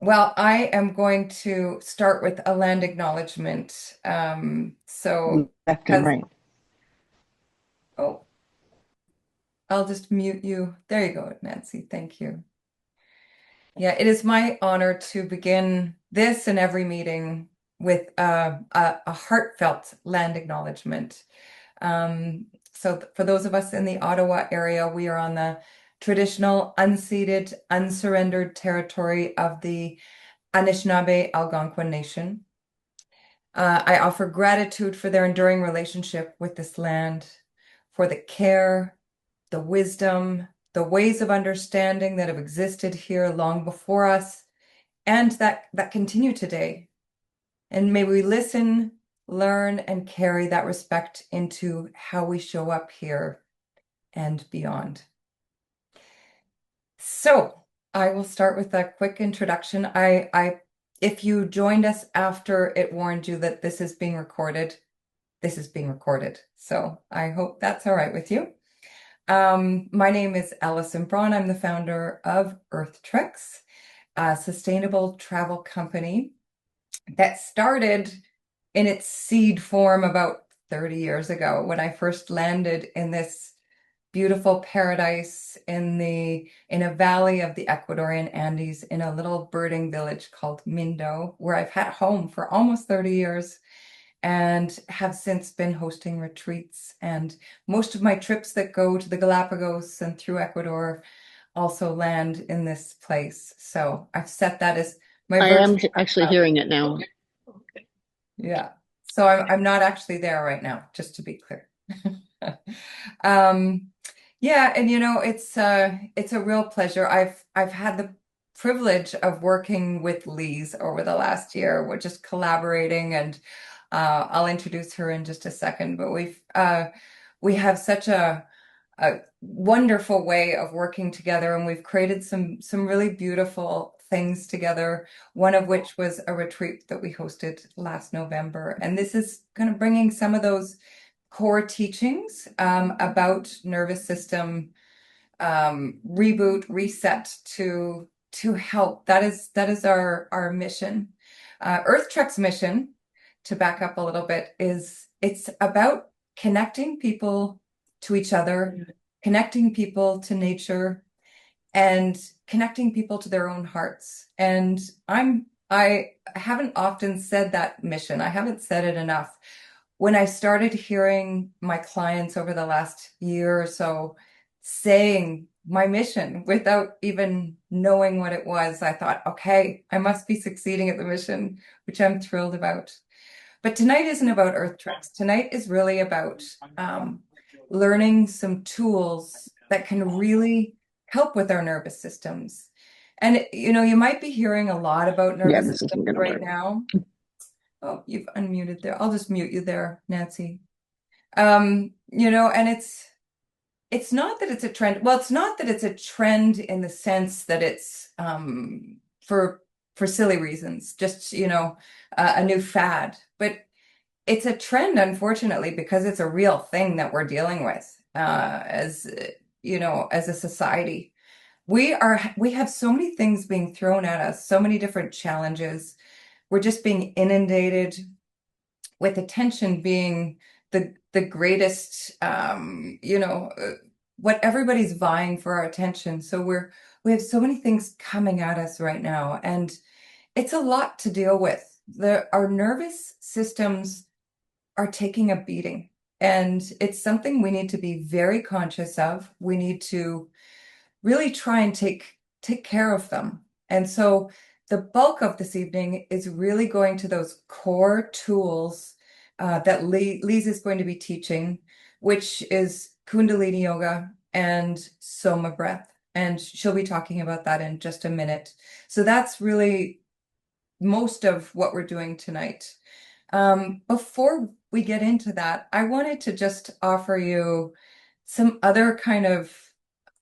Well, I am going to start with a land acknowledgement. Left and Because, right. oh, I'll just mute you. There you go, Nancy. Thank you. Yeah, it is my honor to begin this and every meeting with a heartfelt land acknowledgement. For those of us in the Ottawa area, we are on the traditional unceded, unsurrendered territory of the Anishinaabe Algonquin Nation. I offer gratitude for their enduring relationship with this land, for the care, the wisdom, the ways of understanding that have existed here long before us and that continue today. And may we listen, learn, and carry that respect into how we show up here and beyond. So I will start with a quick introduction. If you joined us after it warned you that this is being recorded, this is being recorded. So I hope that's all right with you. My name is Alison Braun. I'm the founder of EarthTreks, a sustainable travel company that started in its seed form about 30 years ago when I first landed in this beautiful paradise in a valley of the Ecuadorian Andes in a little birding village called Mindo, where I've had home for almost 30 years and have since been hosting retreats. And most of my trips that go to the Galapagos and through Ecuador also land in this place. So I've set that as my I am virtual actually hub. hearing it now. Yeah. So I'm not actually there right now, just to be clear. Um, yeah, and it's a real pleasure. I've had the privilege of working with Lise over the last year. We're just collaborating, and I'll introduce her in just a second. But we have such a wonderful way of working together, and we've created some really beautiful things together. One of which was a retreat that we hosted last November, and this is kind of bringing some of those core teachings about nervous system reboot, reset to help. That is our mission. EarthTrek's mission, to back up a little bit, is it's about connecting people to each other, connecting people to nature, and connecting people to their own hearts. And I haven't often said that mission. I haven't said it enough. When I started hearing my clients over the last year or so saying my mission without even knowing what it was, I thought, okay, I must be succeeding at the mission, which I'm thrilled about. But tonight isn't about Earth Treks. Tonight is really about learning some tools that can really help with our nervous systems. And you might be hearing a lot about Yeah, nervous this systems isn't going to right work. now. Oh, you've unmuted there. I'll just mute you there, Nancy. And it's not that it's a trend. Well, it's not that it's a trend in the sense that it's for silly reasons, just a new fad. But it's a trend, unfortunately, because it's a real thing that we're dealing with as a society. We have so many things being thrown at us, so many different challenges. We're just being inundated with attention being the greatest, what everybody's vying for our attention. So we have so many things coming at us right now, and it's a lot to deal with. Our nervous systems are taking a beating, and it's something we need to be very conscious of. We need to really try and take care of them. And so the bulk of this evening is really going to those core tools that Lise is going to be teaching, which is Kundalini Yoga and SOMA Breath. And she'll be talking about that in just a minute. So that's really most of what we're doing tonight. Before we get into that, I wanted to just offer you some other kind of,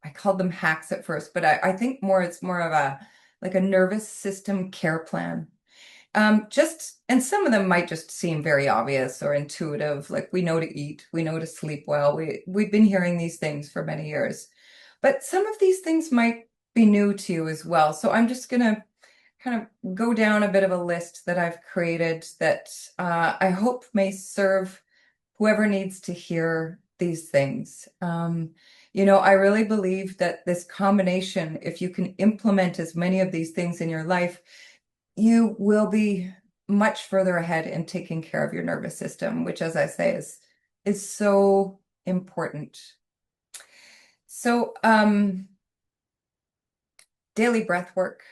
I called them hacks at first, but I think it's more of a like a nervous system care plan. And some of them might just seem very obvious or intuitive, like we know to eat, we know to sleep well. We've been hearing these things for many years, but some of these things might be new to you as well. So I'm just gonna kind of go down a bit of a list that I've created that I hope may serve whoever needs to hear these things. I really believe that this combination, if you can implement as many of these things in your life, you will be much further ahead in taking care of your nervous system, which, as I say, is so important. So, daily breath work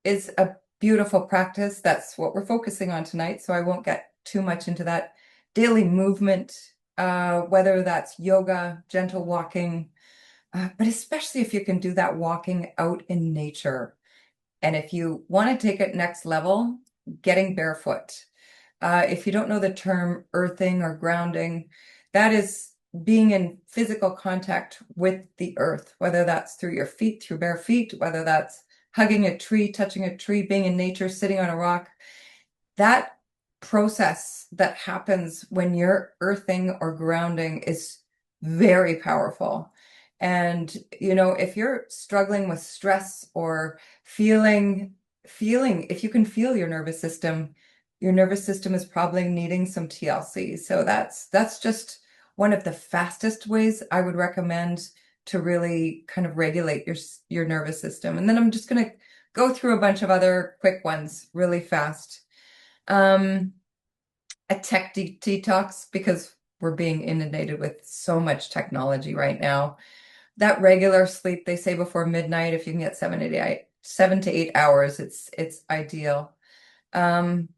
is a beautiful practice. That's what we're focusing on tonight, so I won't get too much into that. Daily movement, whether that's yoga, gentle walking, but especially if you can do that walking out in nature. And if you want to take it next level, getting barefoot. If you don't know the term earthing or grounding, that is being in physical contact with the earth, whether that's through your feet, through bare feet, whether that's hugging a tree, touching a tree, being in nature, sitting on a rock. That process that happens when you're earthing or grounding is very powerful. And, if you're struggling with stress or feeling, if you can feel your nervous system is probably needing some TLC. So that's just one of the fastest ways I would recommend to really kind of regulate your nervous system. And then I'm just going to go through a bunch of other quick ones really fast. Um, a detox, because we're being inundated with so much technology right now. That regular sleep, they say before midnight, if you can get 7 to 8 hours, it's ideal. Um,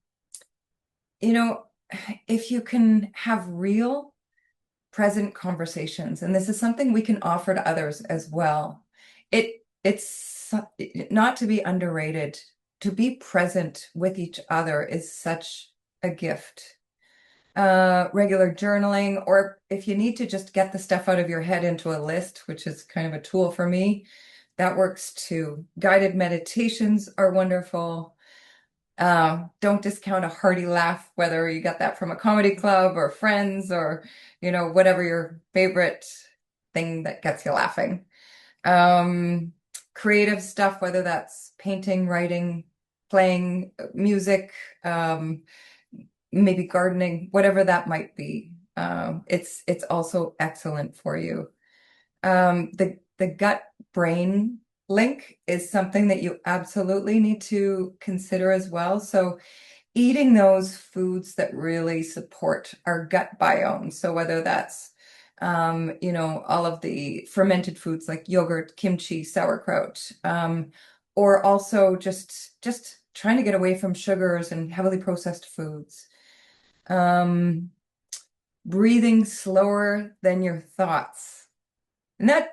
you know, if you can have real present conversations, and this is something we can offer to others as well. It's not to be underrated. To be present with each other is such a gift. Regular journaling, or if you need to just get the stuff out of your head into a list, which is kind of a tool for me, that works too. Guided meditations are wonderful. Don't discount a hearty laugh, whether you got that from a comedy club or friends or, whatever your favorite thing that gets you laughing. Um, Creative stuff, whether that's painting, writing, playing music, maybe gardening, whatever that might be. It's also excellent for you. The gut brain link is something that you absolutely need to consider as well. So eating those foods that really support our gut biome. So whether that's all of the fermented foods like yogurt, kimchi, sauerkraut, or also just trying to get away from sugars and heavily processed foods. Um, Breathing slower than your thoughts. And that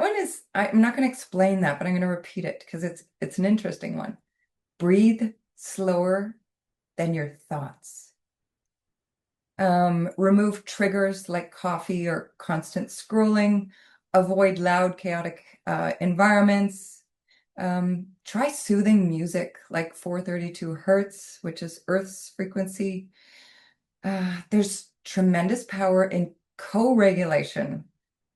one is, I'm not going to explain that, but I'm going to repeat it because it's an interesting one. Breathe slower than your thoughts. Remove triggers like coffee or constant scrolling. Avoid loud, chaotic environments. Try soothing music like 432 hertz, which is Earth's frequency. There's tremendous power in co-regulation.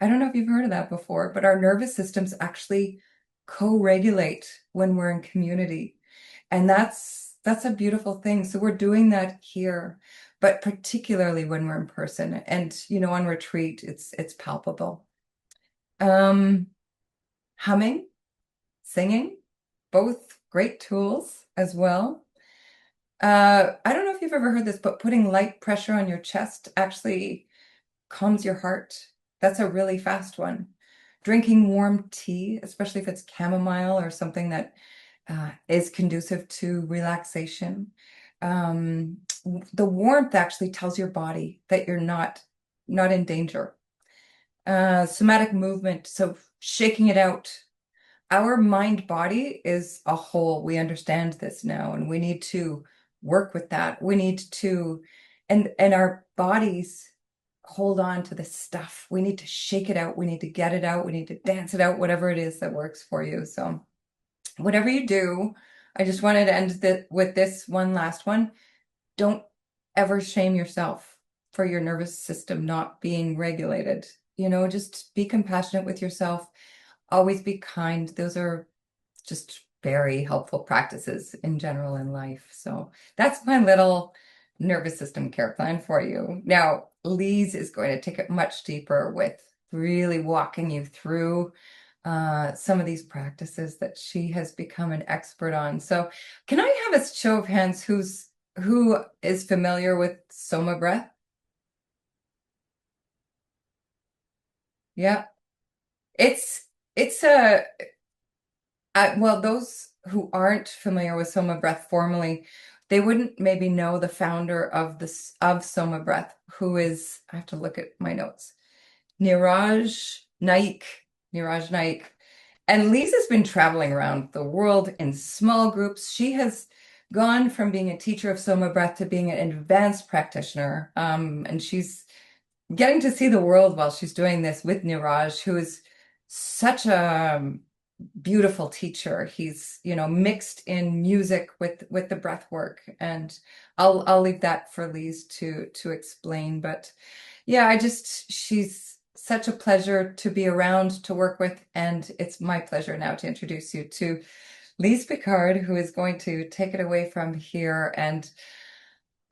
I don't know if you've heard of that before, but our nervous systems actually co-regulate when we're in community. And that's a beautiful thing. So we're doing that here, but particularly when we're in person and on retreat, it's palpable. Um, Humming, singing, both great tools as well. I don't know if you've ever heard this, but putting light pressure on your chest actually calms your heart. That's a really fast one. Drinking warm tea, especially if it's chamomile or something that is conducive to relaxation. Um, the warmth actually tells your body that you're not in danger. Somatic movement, so shaking it out. Our mind body is a whole. We understand this now, and we need to work with that. We need to, and our bodies hold on to this stuff. We need to shake it out. We need to get it out. We need to dance it out, whatever it is that works for you. So whatever you do, I just wanted to end with this one last one. Don't ever shame yourself for your nervous system not being regulated. Just be compassionate with yourself. Always be kind. Those are just very helpful practices in general in life. So that's my little nervous system care plan for you. Now, Lise is going to take it much deeper with really walking you through some of these practices that she has become an expert on. So, can I have a show of hands who is familiar with Soma Breath? Yeah, it's a well, those who aren't familiar with Soma Breath formally, they wouldn't maybe know the founder of this of Soma Breath, who is, I have to look at my notes. Niraj Naik. Niraj Naik. And Lisa's been traveling around the world in small groups. She has gone from being a teacher of Soma Breath to being an advanced practitioner. And she's getting to see the world while she's doing this with Niraj, who is such a beautiful teacher. He's, mixed in music with the breath work. And I'll leave that for Lise to explain. But yeah, she's such a pleasure to be around to work with. And it's my pleasure now to introduce you to Lise Picard, who is going to take it away from here and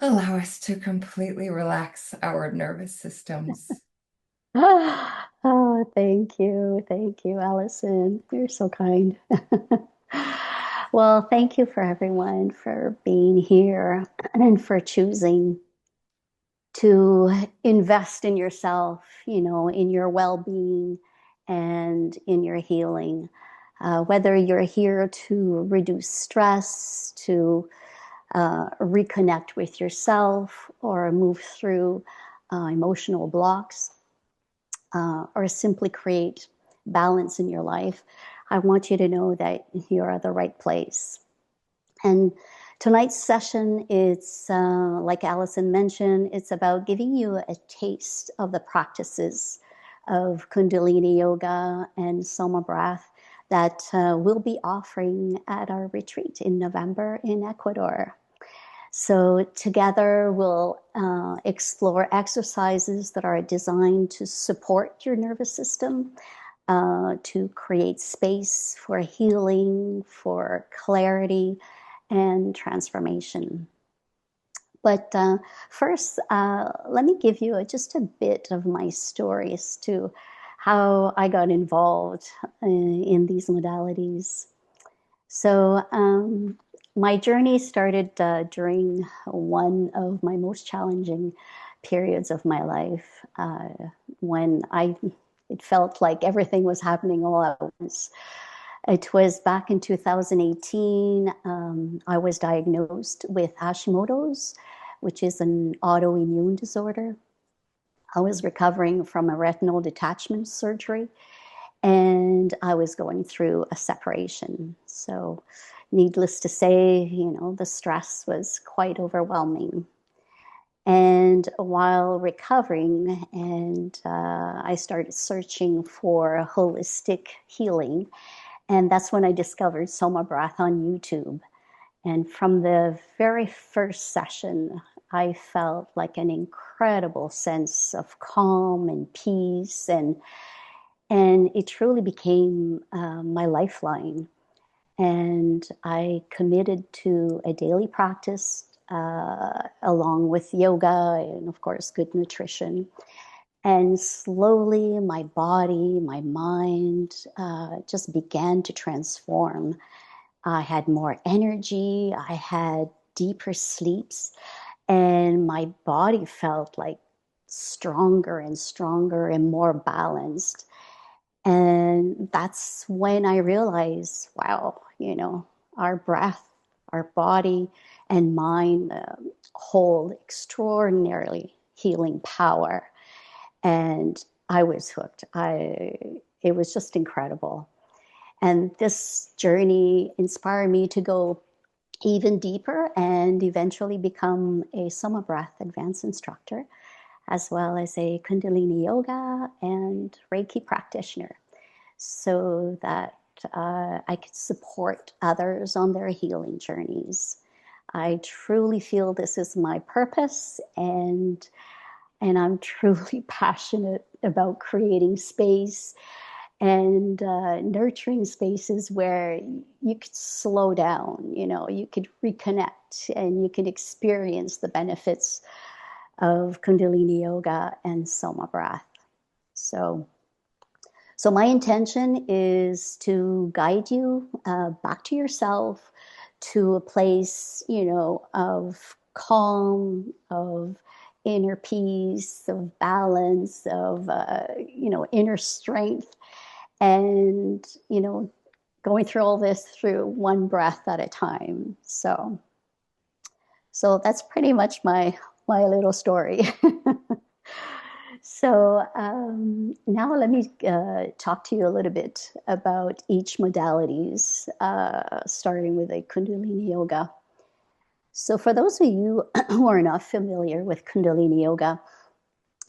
allow us to completely relax our nervous systems. Oh, thank you. Thank you, Allison. You're so kind. Well, thank you for everyone for being here and for choosing to invest in yourself, in your well-being and in your healing. Whether you're here to reduce stress, to reconnect with yourself, or move through emotional blocks, or simply create balance in your life, I want you to know that you're at the right place. And tonight's session, it's like Allison mentioned, it's about giving you a taste of the practices of Kundalini Yoga and Soma Breath that we'll be offering at our retreat in November in Ecuador. So together we'll explore exercises that are designed to support your nervous system, to create space for healing, for clarity, and transformation. But first, let me give you just a bit of my story as to how I got involved in these modalities. So, my journey started during one of my most challenging periods of my life, when it felt like everything was happening all at once. It was back in 2018. I was diagnosed with Hashimoto's, which is an autoimmune disorder. I was recovering from a retinal detachment surgery, and I was going through a separation. So, needless to say, the stress was quite overwhelming. And while recovering, and I started searching for holistic healing, and that's when I discovered Soma Breath on YouTube. And from the very first session, I felt like an incredible sense of calm and peace, and it truly became my lifeline. And I committed to a daily practice, along with yoga and, of course, good nutrition. And slowly, my body, my mind just began to transform. I had more energy, I had deeper sleeps, and my body felt like stronger and stronger and more balanced. And that's when I realized, wow, our breath, our body, and mind hold extraordinarily healing power. And I was hooked. It was just incredible. And this journey inspired me to go even deeper and eventually become a Soma Breath advanced instructor, as well as a Kundalini Yoga and Reiki practitioner, so that I could support others on their healing journeys. I truly feel this is my purpose, and I'm truly passionate about creating space and nurturing spaces where you could slow down, you could reconnect and you could experience the benefits of Kundalini Yoga and Soma Breath. So, so my intention is to guide you back to yourself, to a place, of calm, of inner peace, of balance, of, inner strength, and, going through all this through one breath at a time. So that's pretty much my little story. So now let me talk to you a little bit about each modalities, starting with a Kundalini Yoga. So for those of you who are not familiar with Kundalini Yoga,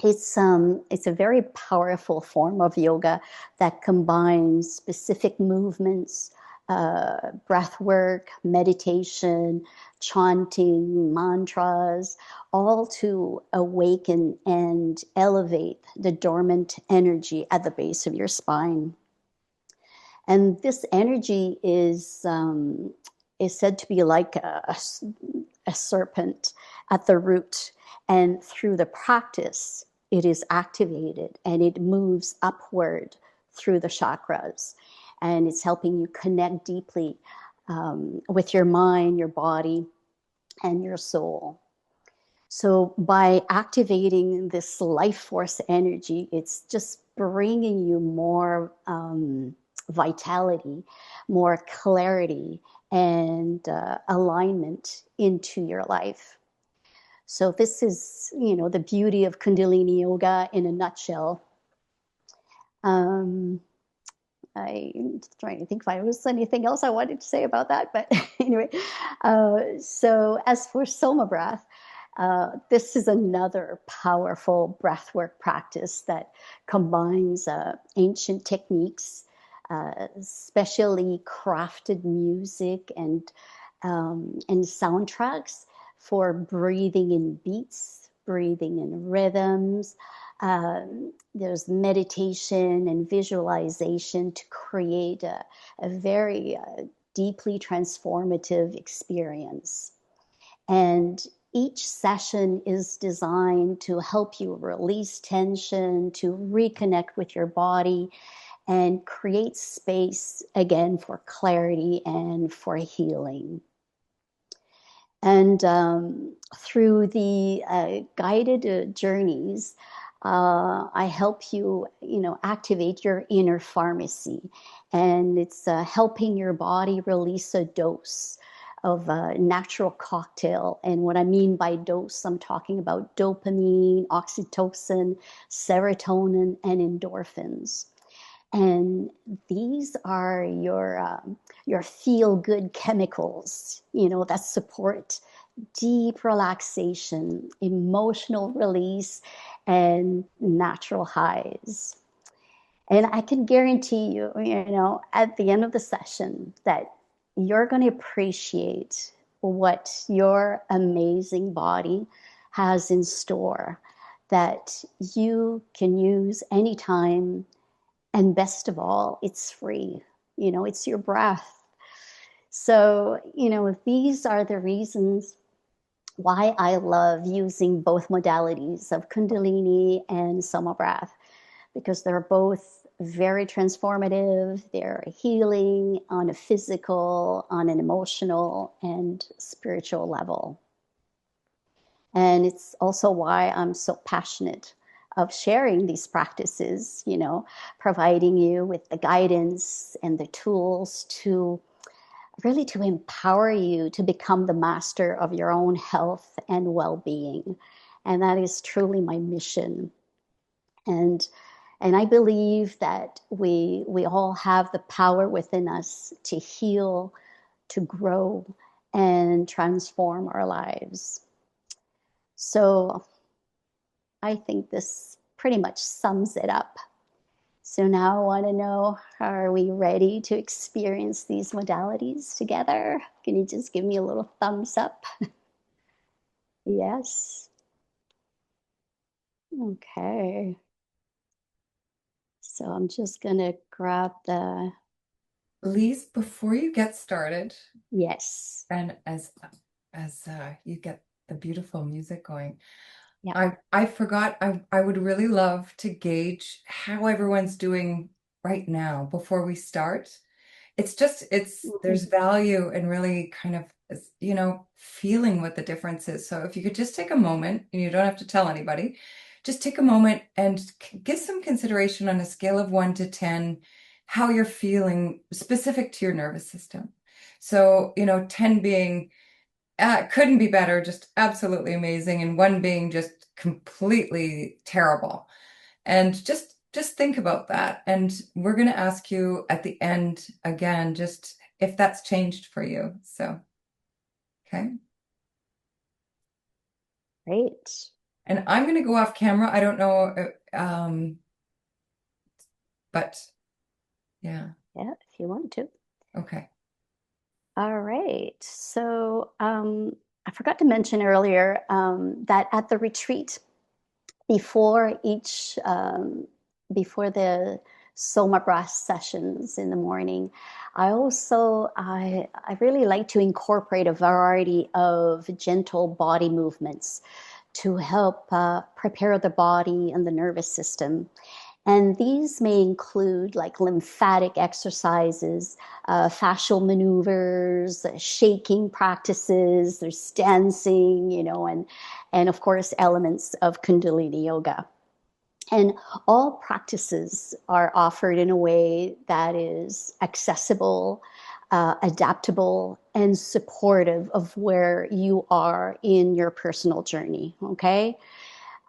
it's a very powerful form of yoga that combines specific movements, breath work, meditation, chanting, mantras, all to awaken and elevate the dormant energy at the base of your spine. And this energy is said to be like a serpent at the root. And through the practice, it is activated and it moves upward through the chakras. And it's helping you connect deeply with your mind, your body, and your soul. So by activating this life force energy, it's just bringing you more vitality, more clarity, and alignment into your life. So this is, the beauty of Kundalini Yoga in a nutshell. I'm trying to think if I was anything else I wanted to say about that, but anyway. So as for Soma Breath, this is another powerful breathwork practice that combines ancient techniques, specially crafted music and soundtracks for breathing in beats, breathing in rhythms. There's meditation and visualization to create a very deeply transformative experience. And each session is designed to help you release tension, to reconnect with your body, and create space again for clarity and for healing. And through the guided journeys, I help you, activate your inner pharmacy, and it's helping your body release a dose of a natural cocktail. And what I mean by dose, I'm talking about dopamine, oxytocin, serotonin, and endorphins. And these are your feel good chemicals, that support deep relaxation, emotional release, and natural highs. And I can guarantee you, at the end of the session, that you're going to appreciate what your amazing body has in store that you can use anytime. And best of all, it's free. It's your breath. So, these are the reasons why I love using both modalities of Kundalini and Soma Breath, because they're both very transformative. They're healing on a physical, on an emotional, and spiritual level. And it's also why I'm so passionate of sharing these practices, providing you with the guidance and the tools to really to empower you to become the master of your own health and well-being. And that is truly my mission. And and I believe that we all have the power within us to heal, to grow, and transform our lives. So I think this pretty much sums it up. So now I want to know, are we ready to experience these modalities together? Can you just give me a little thumbs up? Yes. Okay. So I'm just gonna grab the, Lise, before you get started, yes. and as you get the beautiful music going, Yeah. I forgot I would really love to gauge how everyone's doing right now before we start. It's just it's Mhm. there's value in really kind of feeling what the difference is. So if you could just take a moment, and you don't have to tell anybody, just take a moment and give some consideration on a scale of 1 to 10 how you're feeling specific to your nervous system. So, 10 being couldn't be better, just absolutely amazing, and 1 being just completely terrible. And just think about that. And we're going to ask you at the end again, just if that's changed for you. So, okay. Great. And I'm going to go off camera. I don't know, but yeah. Yeah, if you want to. Okay. All right. So I forgot to mention earlier that at the retreat, before each, before the SOMA Breath sessions in the morning, I really like to incorporate a variety of gentle body movements to help prepare the body and the nervous system. And these may include like lymphatic exercises, fascial maneuvers, shaking practices, there's dancing, and of course, elements of Kundalini yoga. And all practices are offered in a way that is accessible, adaptable, and supportive of where you are in your personal journey. Okay.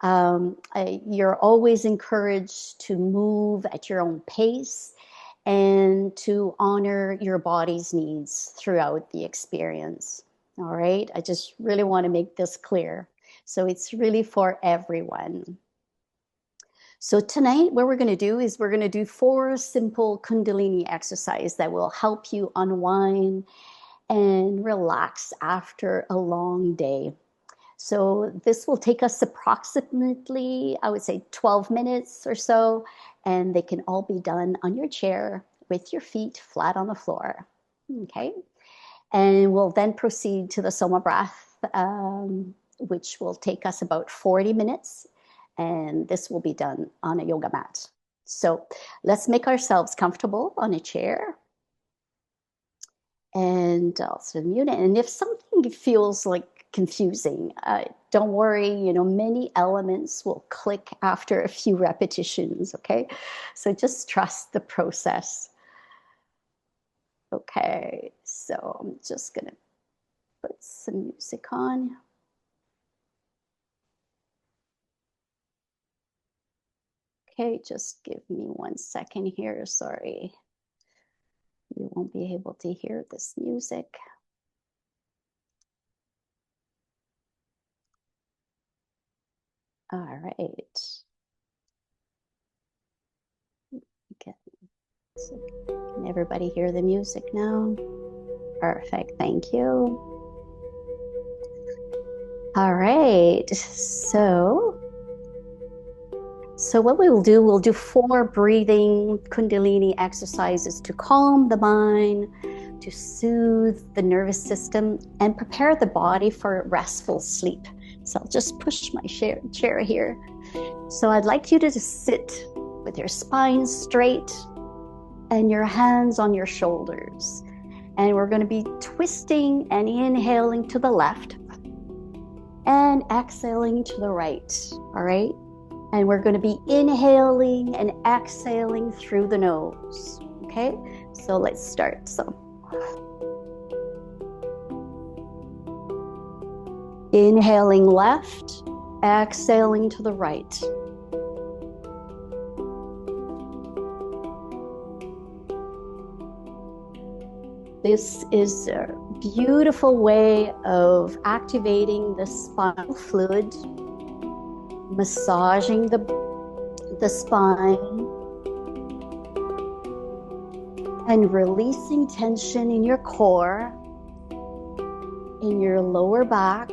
You're always encouraged to move at your own pace and to honor your body's needs throughout the experience. All right. I just really want to make this clear. So it's really for everyone. So tonight, what we're going to do is we're going to do 4 simple Kundalini exercises that will help you unwind and relax after a long day. So this will take us approximately, I would say 12 minutes or so, and they can all be done on your chair with your feet flat on the floor. Okay. And we'll then proceed to the Soma Breath, which will take us about 40 minutes. And this will be done on a yoga mat. So let's make ourselves comfortable on a chair. And also mute it. And if something feels like confusing, don't worry, many elements will click after a few repetitions, okay? So just trust the process. Okay, so I'm just gonna put some music on. Okay, just give me 1 second here. Sorry, you won't be able to hear this music. All right. Okay. So can everybody hear the music now? Perfect. Thank you. All right. So what we will do, we'll do 4 breathing Kundalini exercises to calm the mind, to soothe the nervous system, and prepare the body for restful sleep. So I'll just push my chair here. So I'd like you to just sit with your spine straight and your hands on your shoulders. And we're going to be twisting and inhaling to the left and exhaling to the right. All right. And we're going to be inhaling and exhaling through the nose. Okay. So let's start. So inhaling left, exhaling to the right. This is a beautiful way of activating the spinal fluid, massaging the spine, and releasing tension in your core, in your lower back,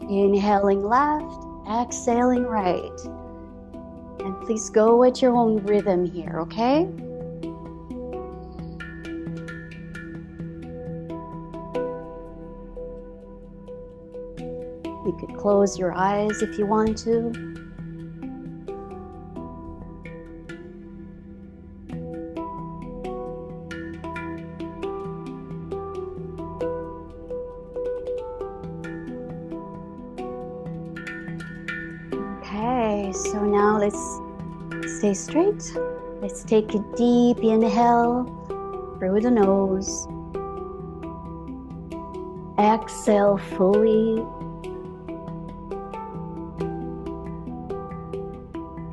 inhaling left, exhaling right. And please go at your own rhythm here, okay? You could close your eyes if you want to. Okay, so now let's stay straight. Let's take a deep inhale through the nose. Exhale fully.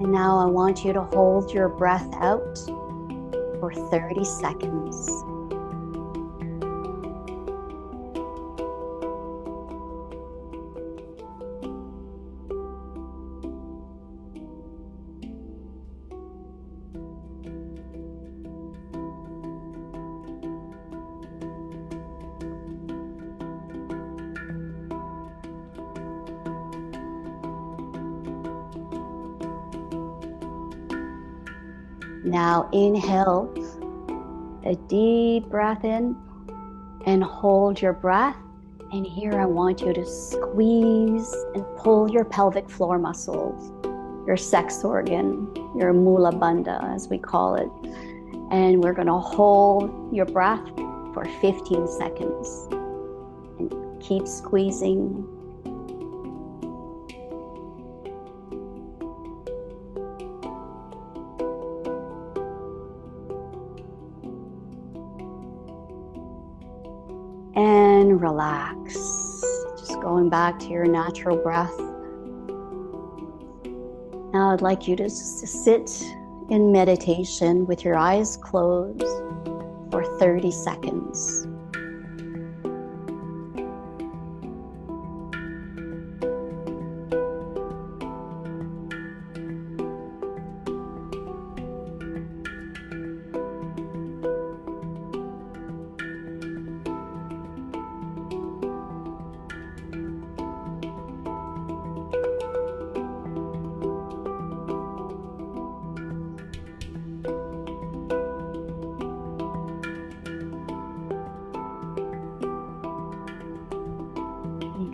And now I want you to hold your breath out for 30 seconds. Now inhale a deep breath in and hold your breath. And here I want you to squeeze and pull your pelvic floor muscles, your sex organ, your mula bandha as we call it. And we're going to hold your breath for 15 seconds and keep squeezing. And relax. Just going back to your natural breath. Now I'd like you to sit in meditation with your eyes closed for 30 seconds.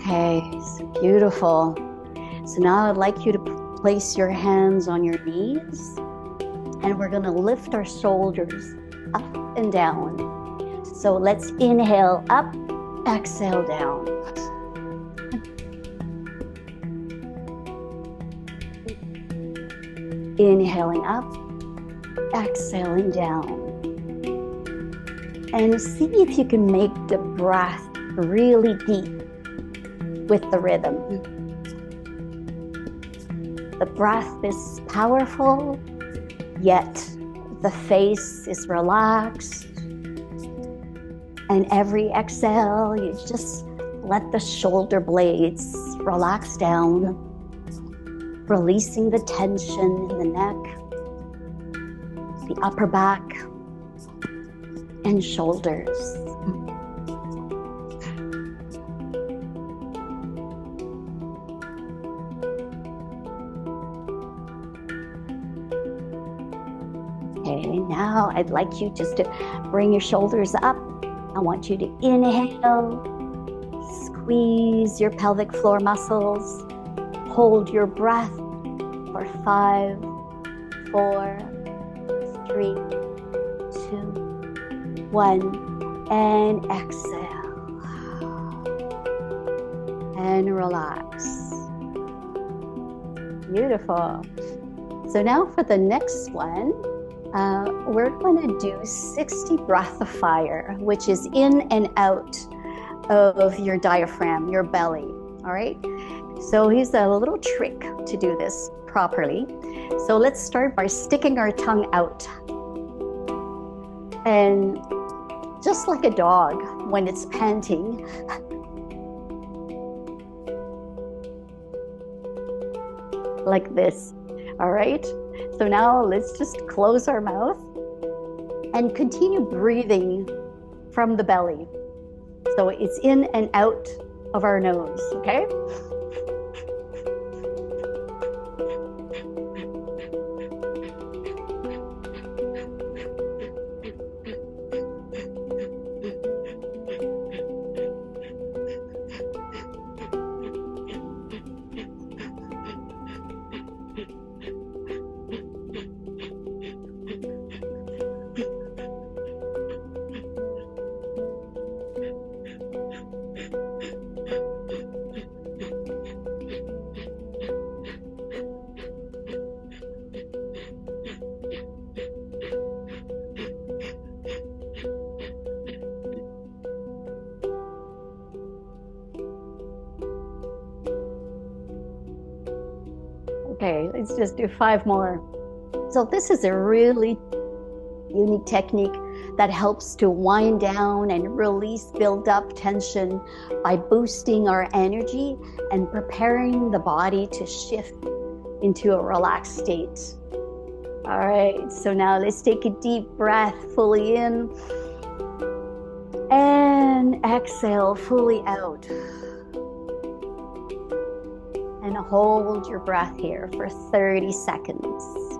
Okay, so beautiful. So now I'd like you to place your hands on your knees, and we're going to lift our shoulders up and down. So let's inhale up, exhale down. Inhaling up, exhaling down. And see if you can make the breath really deep with the rhythm. The breath is powerful, yet the face is relaxed. And every exhale, you just let the shoulder blades relax down, releasing the tension in the neck, the upper back, and shoulders. Okay, now I'd like you just to bring your shoulders up. I want you to inhale, squeeze your pelvic floor muscles, hold your breath for 5, 4, 3, 2, 1, and exhale. And relax. Beautiful. So now for the next one, we're going to do 60 breath of fire, which is in and out of your diaphragm, your belly. All right. So here's a little trick to do this properly. So let's start by sticking our tongue out. And just like a dog when it's panting, like this. All right. So now let's just close our mouth and continue breathing from the belly. So it's in and out of our nose, okay? Let's just do 5 more. So this is a really unique technique that helps to wind down and release build up tension by boosting our energy and preparing the body to shift into a relaxed state. All right, so now let's take a deep breath fully in and exhale fully out. And hold your breath here for 30 seconds.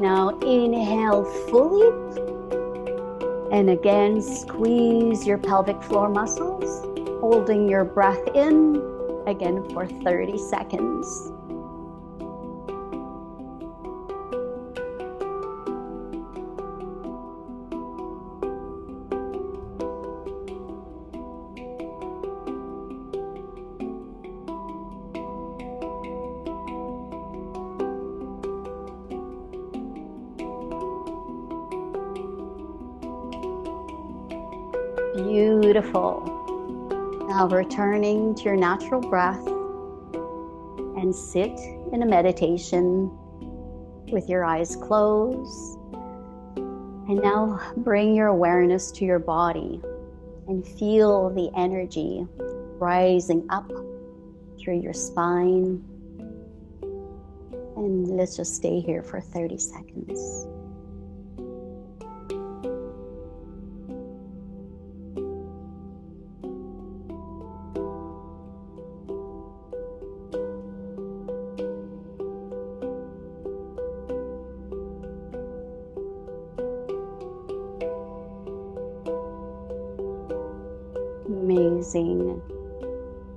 Now inhale fully, and again squeeze your pelvic floor muscles, holding your breath in again for 30 seconds. Beautiful. Now returning to your natural breath and sit in a meditation with your eyes closed. And now bring your awareness to your body and feel the energy rising up through your spine. And let's just stay here for 30 seconds. Amazing.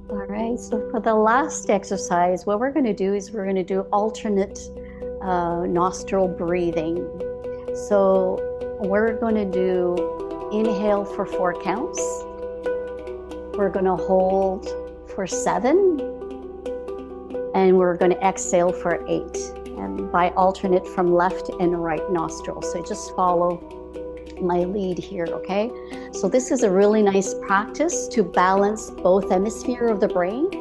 All right, so for the last exercise, what we're going to do is we're going to do alternate nostril breathing. So we're going to do inhale for 4 counts. We're going to hold for 7. And we're going to exhale for 8. And by alternate from left and right nostril. So just follow my lead here, okay? So this is a really nice practice to balance both hemispheres of the brain,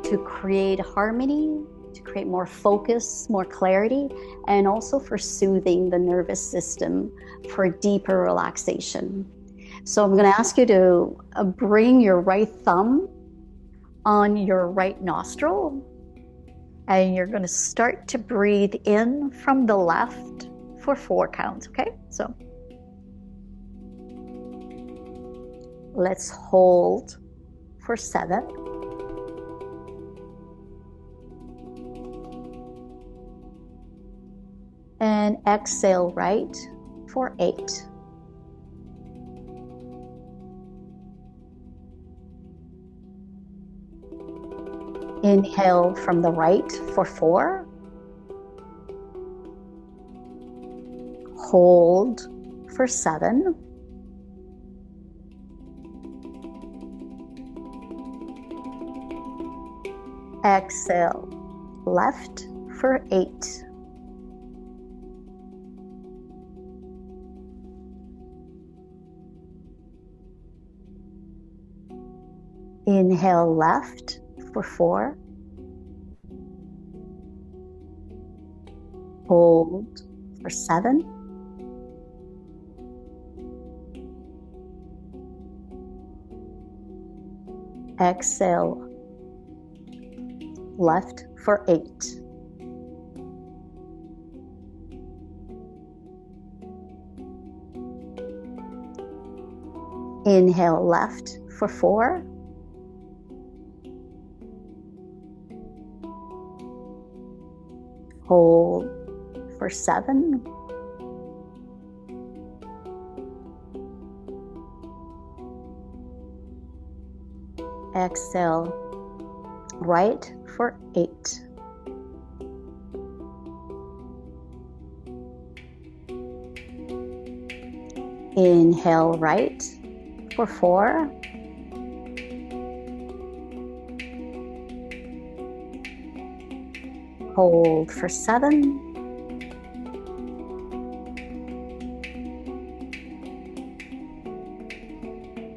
to create harmony, to create more focus, more clarity, and also for soothing the nervous system for deeper relaxation. So I'm going to ask you to bring your right thumb on your right nostril, and you're going to start to breathe in from the left for 4 counts, okay? So let's hold for 7. And exhale right for 8. Inhale from the right for 4. Hold for 7. Exhale left for 8. Inhale left for 4. Hold for 7. Exhale left for 8. Inhale left for 4. Hold for 7. Exhale right for 8. Inhale right for 4. Hold for 7.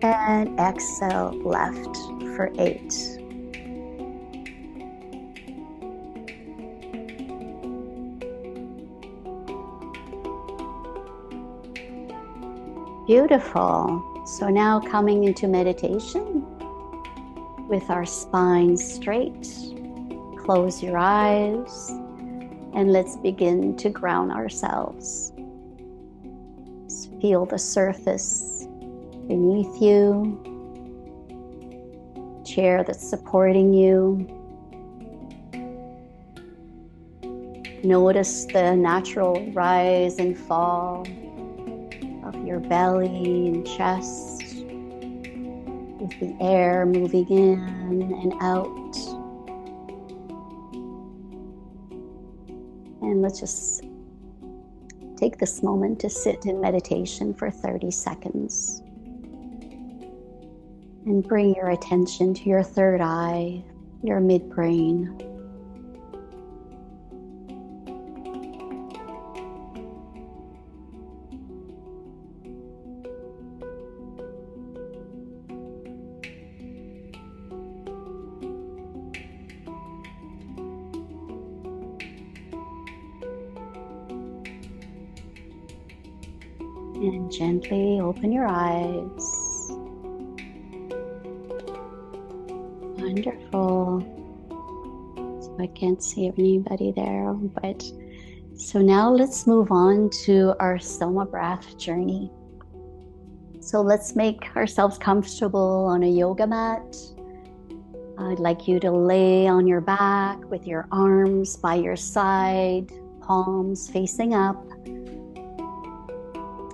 And exhale left for 8. Beautiful. So now coming into meditation with our spine straight. Close your eyes and let's begin to ground ourselves. Feel the surface beneath you, chair that's supporting you. Notice the natural rise and fall of your belly and chest with the air moving in and out. And let's just take this moment to sit in meditation for 30 seconds. And bring your attention to your third eye, your midbrain. And gently open your eyes. Wonderful. So I can't see anybody there, but so now let's move on to our SOMA Breath journey. So let's make ourselves comfortable on a yoga mat. I'd like you to lay on your back with your arms by your side, palms facing up.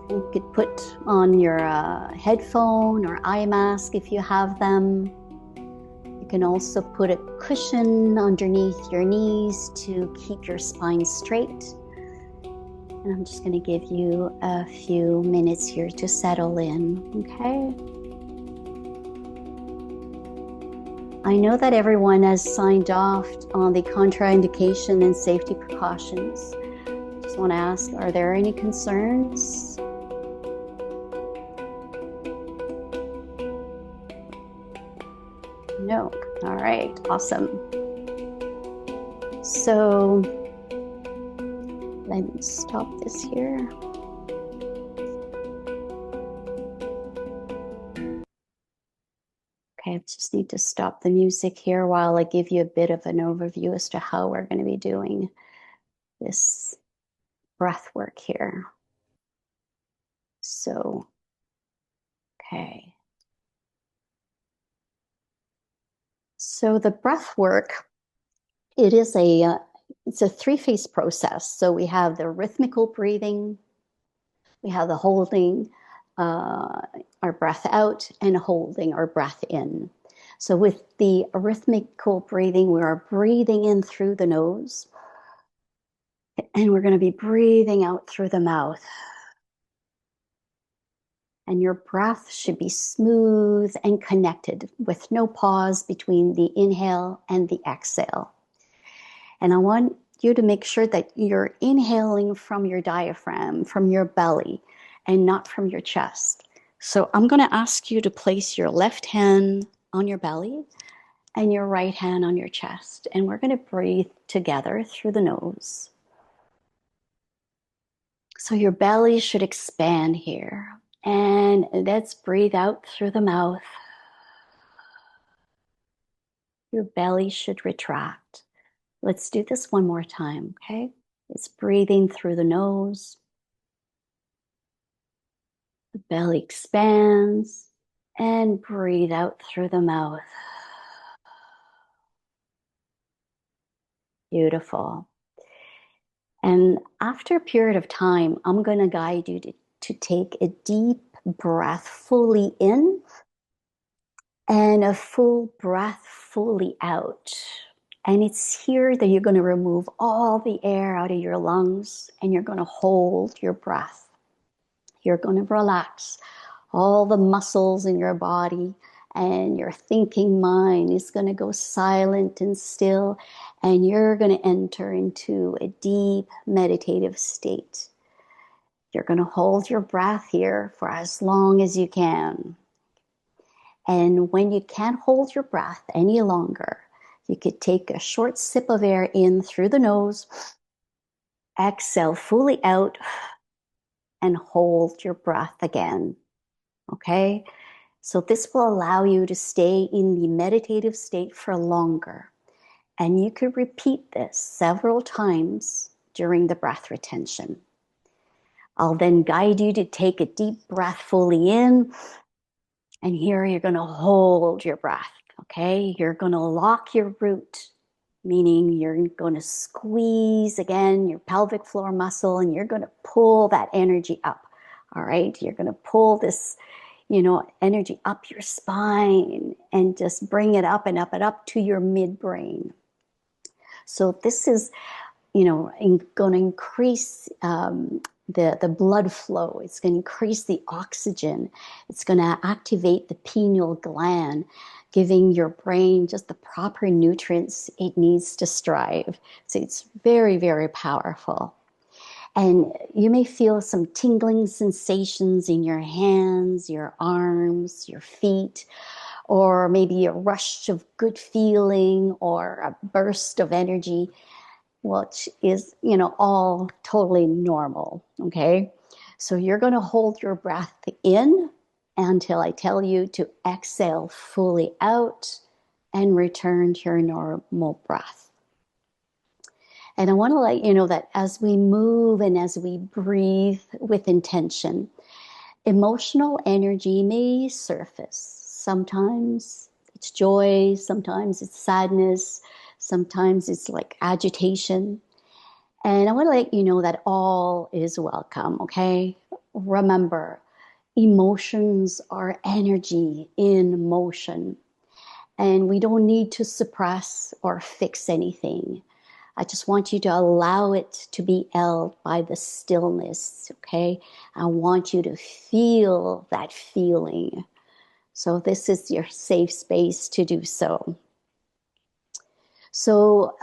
You could put on your headphone or eye mask if you have them. You can also put a cushion underneath your knees to keep your spine straight. And I'm just going to give you a few minutes here to settle in, okay? I know that everyone has signed off on the contraindication and safety precautions. Just want to ask, are there any concerns? No. All right, awesome. So let me stop this here. Okay, I just need to stop the music here while I give you a bit of an overview as to how we're going to be doing this breath work here. So, okay. So the breath work, it's a three-phase process. So we have the rhythmical breathing, we have the holding our breath out and holding our breath in. So with the rhythmical breathing, we are breathing in through the nose and we're going to be breathing out through the mouth. And your breath should be smooth and connected with no pause between the inhale and the exhale. And I want you to make sure that you're inhaling from your diaphragm, from your belly, and not from your chest. So I'm going to ask you to place your left hand on your belly and your right hand on your chest. And we're going to breathe together through the nose. So your belly should expand here. And let's breathe out through the mouth. Your belly should retract. Let's do this one more time, okay? It's breathing through the nose. The belly expands and breathe out through the mouth. Beautiful. And after a period of time, I'm going to guide you to take a deep breath fully in and a full breath fully out. And it's here that you're going to remove all the air out of your lungs and you're going to hold your breath You're going to relax all the muscles in your body, and your thinking mind is going to go silent and still, and you're going to enter into a deep meditative state. You're going to hold your breath here for as long as you can. And when you can't hold your breath any longer, you could take a short sip of air in through the nose, exhale fully out, and hold your breath again. Okay? So this will allow you to stay in the meditative state for longer. And you could repeat this several times during the breath retention. I'll then guide you to take a deep breath fully in. And here you're going to hold your breath. Okay? You're going to lock your root, meaning you're going to squeeze again your pelvic floor muscle, and you're going to pull that energy up. All right? You're going to pull this, energy up your spine and just bring it up and up and up to your midbrain. So this is, going to increase the blood flow. It's going to increase the oxygen. It's going to activate the pineal gland, giving your brain just the proper nutrients it needs to strive. So it's very, very powerful. And you may feel some tingling sensations in your hands, your arms, your feet, or maybe a rush of good feeling or a burst of energy, which is, all totally normal, okay? So you're going to hold your breath in until I tell you to exhale fully out and return to your normal breath. And I want to let you know that as we move and as we breathe with intention, emotional energy may surface. Sometimes it's joy, sometimes it's sadness, sometimes it's like agitation. And I want to let you know that all is welcome, okay? Remember, emotions are energy in motion, and we don't need to suppress or fix anything. I just want you to allow it to be held by the stillness, okay? I want you to feel that feeling. So this is your safe space to do so. So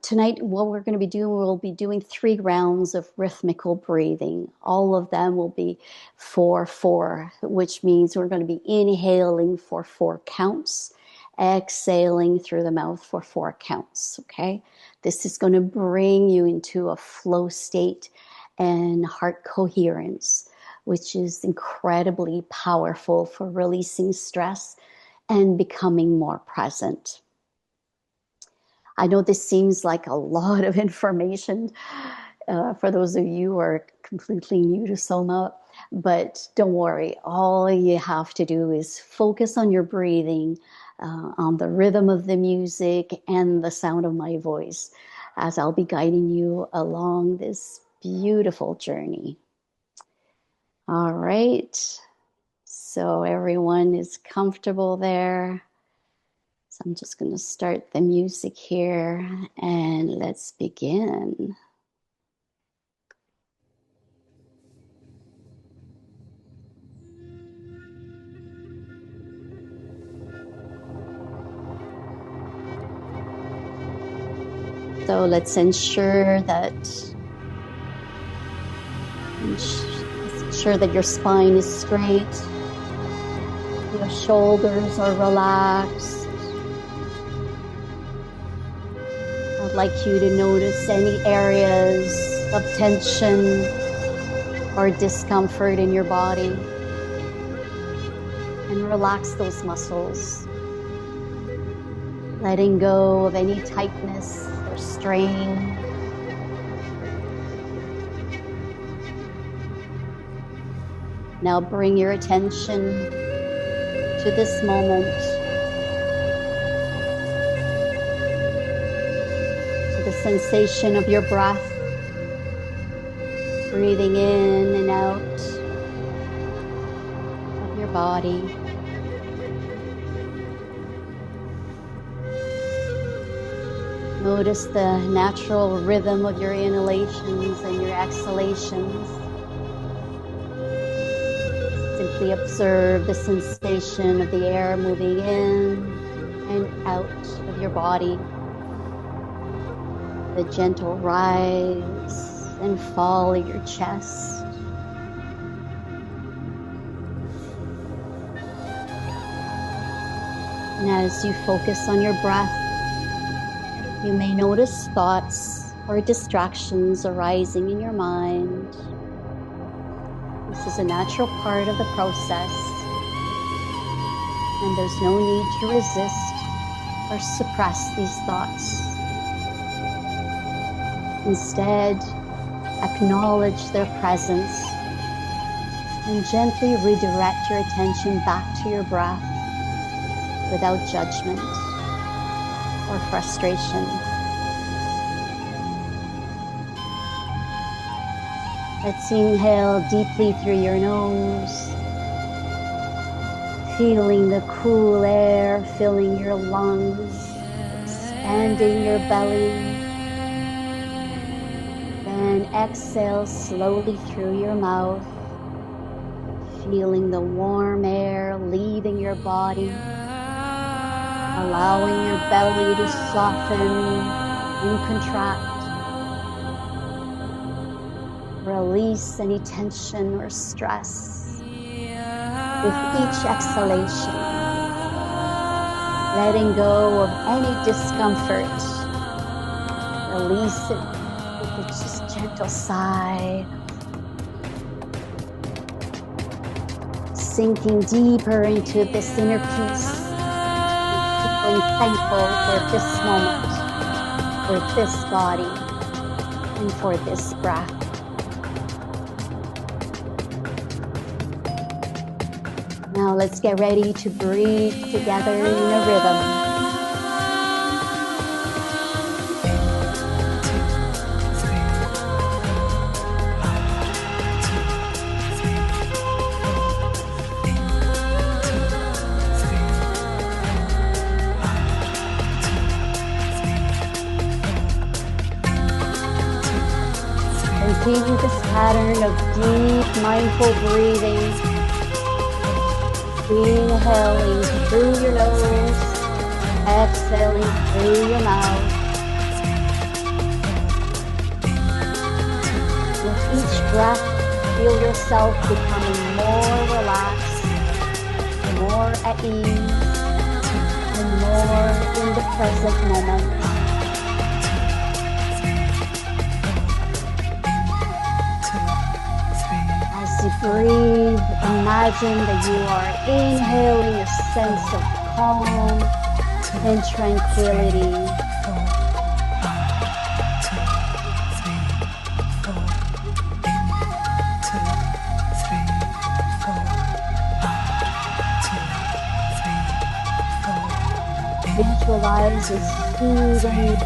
tonight, what we're going to be doing, we'll be doing 3 rounds of rhythmical breathing. All of them will be 4-4, which means we're going to be inhaling for 4 counts, exhaling through the mouth for 4 counts, okay? This is going to bring you into a flow state and heart coherence, which is incredibly powerful for releasing stress and becoming more present. I know this seems like a lot of information for those of you who are completely new to SOMA, but don't worry. All you have to do is focus on your breathing, on the rhythm of the music and the sound of my voice as I'll be guiding you along this beautiful journey. All right. So everyone is comfortable there. So I'm just going to start the music here and let's begin. So let's ensure that your spine is straight, your shoulders are relaxed. I'd like you to notice any areas of tension or discomfort in your body and relax those muscles, letting go of any tightness or strain. Now bring your attention to this moment, to the sensation of your breath, breathing in and out of your body. Notice the natural rhythm of your inhalations and your exhalations. Simply observe the sensation of the air moving in and out of your body, the gentle rise and fall of your chest. And as you focus on your breath, you may notice thoughts or distractions arising in your mind. This is a natural part of the process, and there's no need to resist or suppress these thoughts. Instead, acknowledge their presence and gently redirect your attention back to your breath without judgment or frustration. Let's inhale deeply through your nose, feeling the cool air filling your lungs, expanding your belly. Then exhale slowly through your mouth, feeling the warm air leaving your body, allowing your belly to soften and contract. Release any tension or stress with each exhalation, letting go of any discomfort. Release it with a just gentle sigh, sinking deeper into this inner peace, feeling thankful for this moment, for this body, and for this breath. Now let's get ready to breathe together in a rhythm. Continue this pattern of deep, mindful breathing. Inhaling through your nose, exhaling through your mouth. With each breath, feel yourself becoming more relaxed, more at ease, and more in the present moment. As you breathe, imagine that you are inhaling a sense of calm and tranquility. Visualize a soothing,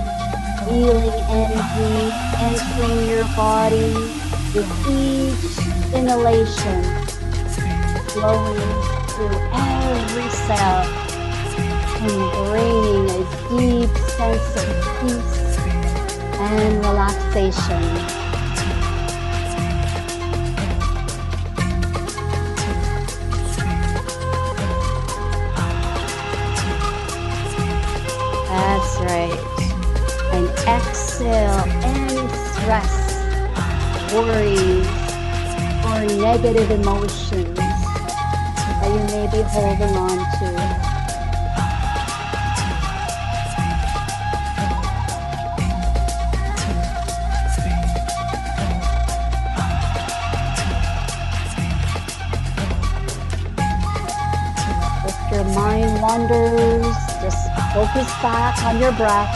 healing energy entering your body with each inhalation, flowing through every cell and bringing a deep sense of peace and relaxation. That's right. And exhale any stress, worries, or negative emotions that you may be holding on to. If your mind wanders, just focus back on your breath.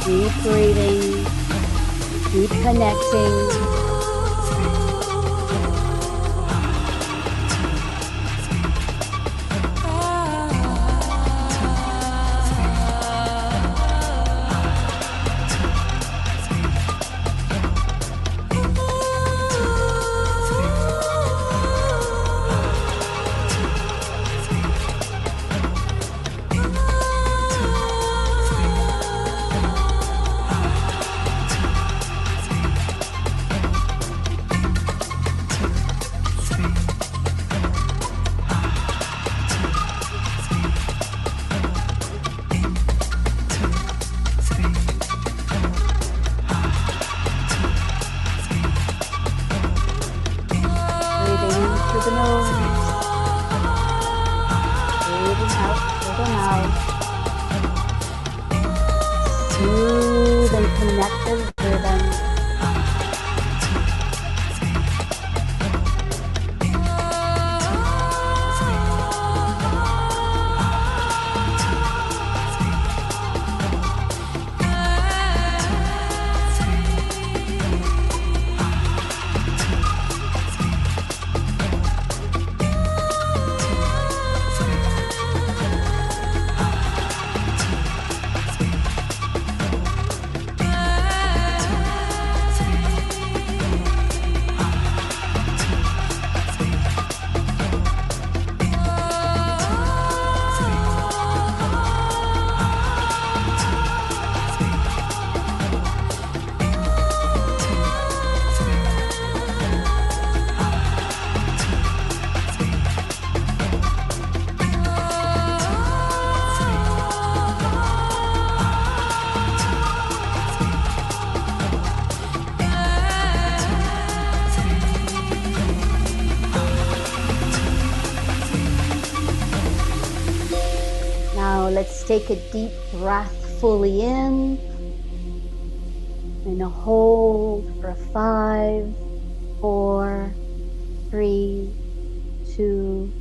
Keep breathing, keep connecting. through the nose, breathing out through the mouth. Smooth and connected rhythm. Let's take a deep breath fully in and a hold for 5, 4, 3, 2,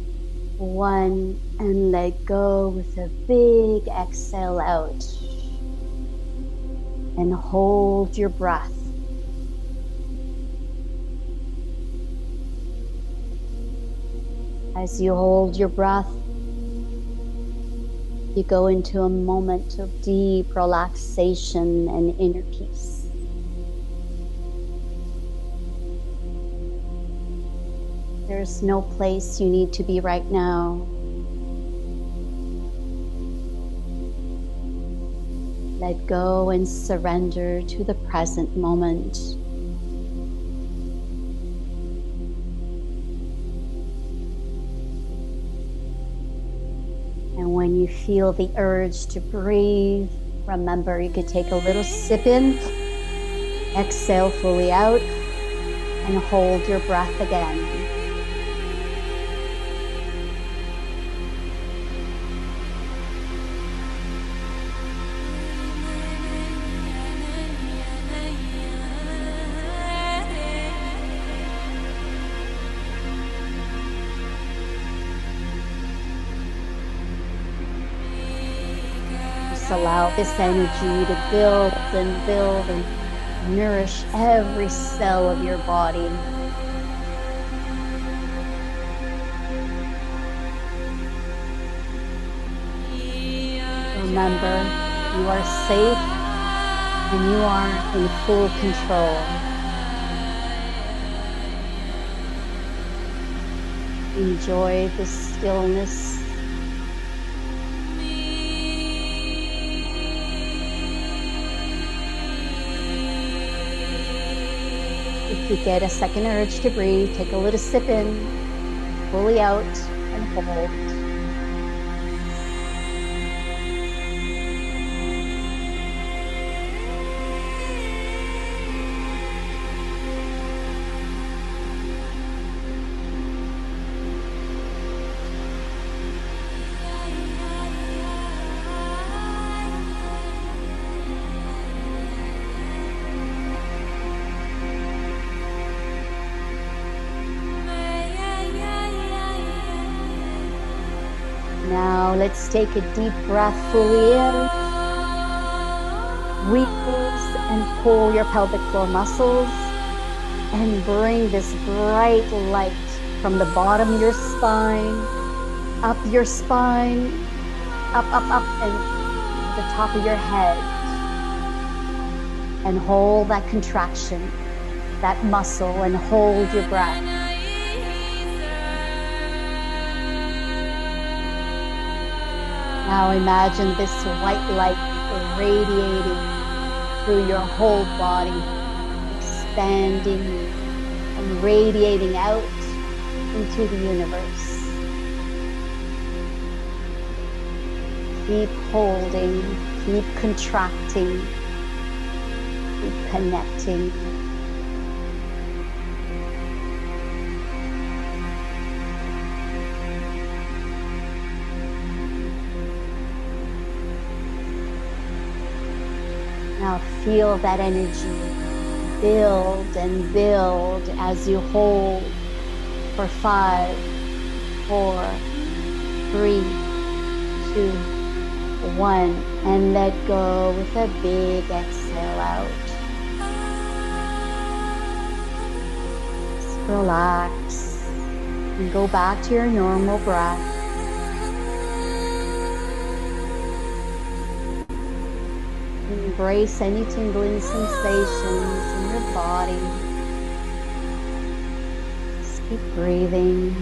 1, and let go with a big exhale out. And hold your breath. As you hold your breath, you go into a moment of deep relaxation and inner peace. There's no place you need to be right now. Let go and surrender to the present moment. And when you feel the urge to breathe, remember you could take a little sip in, exhale fully out, and hold your breath again. Allow this energy to build and nourish every cell of your body. Remember, you are safe and you are in full control. Enjoy the stillness. If you get a second urge to breathe, take a little sip in, fully out, and hold. Now let's take a deep breath fully in. Squeeze and pull your pelvic floor muscles and bring this bright light from the bottom of your spine, up, and to the top of your head. And hold that contraction, that muscle, and hold your breath. Now imagine this white light radiating through your whole body, expanding and radiating out into the universe. Keep holding, keep contracting, keep connecting. Now feel that energy build and build as you hold for 5, 4, 3, 2, 1, and let go with a big exhale out. Just relax and go back to your normal breath. Embrace any tingling sensations in your body. Just keep breathing.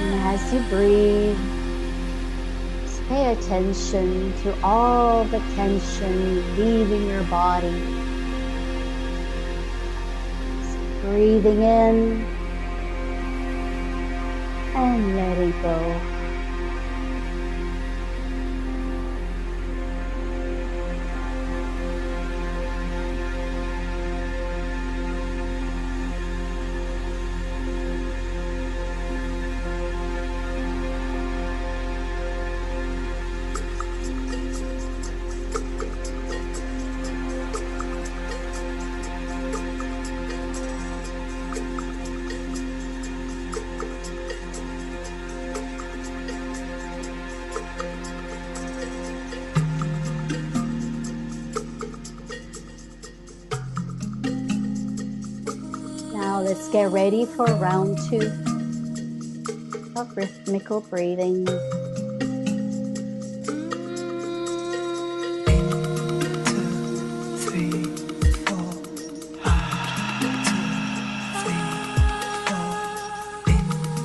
And as you breathe, just pay attention to all the tension leaving your body. Just breathing in and letting go. Now let's get ready for round 2 of rhythmical breathing.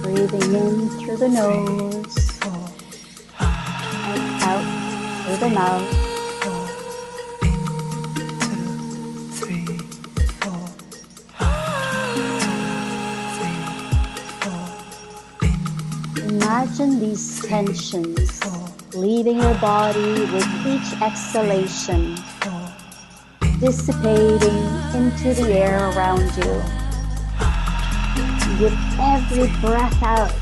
Breathing in through the nose and out through the mouth. Imagine these tensions leaving your body with each exhalation, dissipating into the air around you. With every breath out,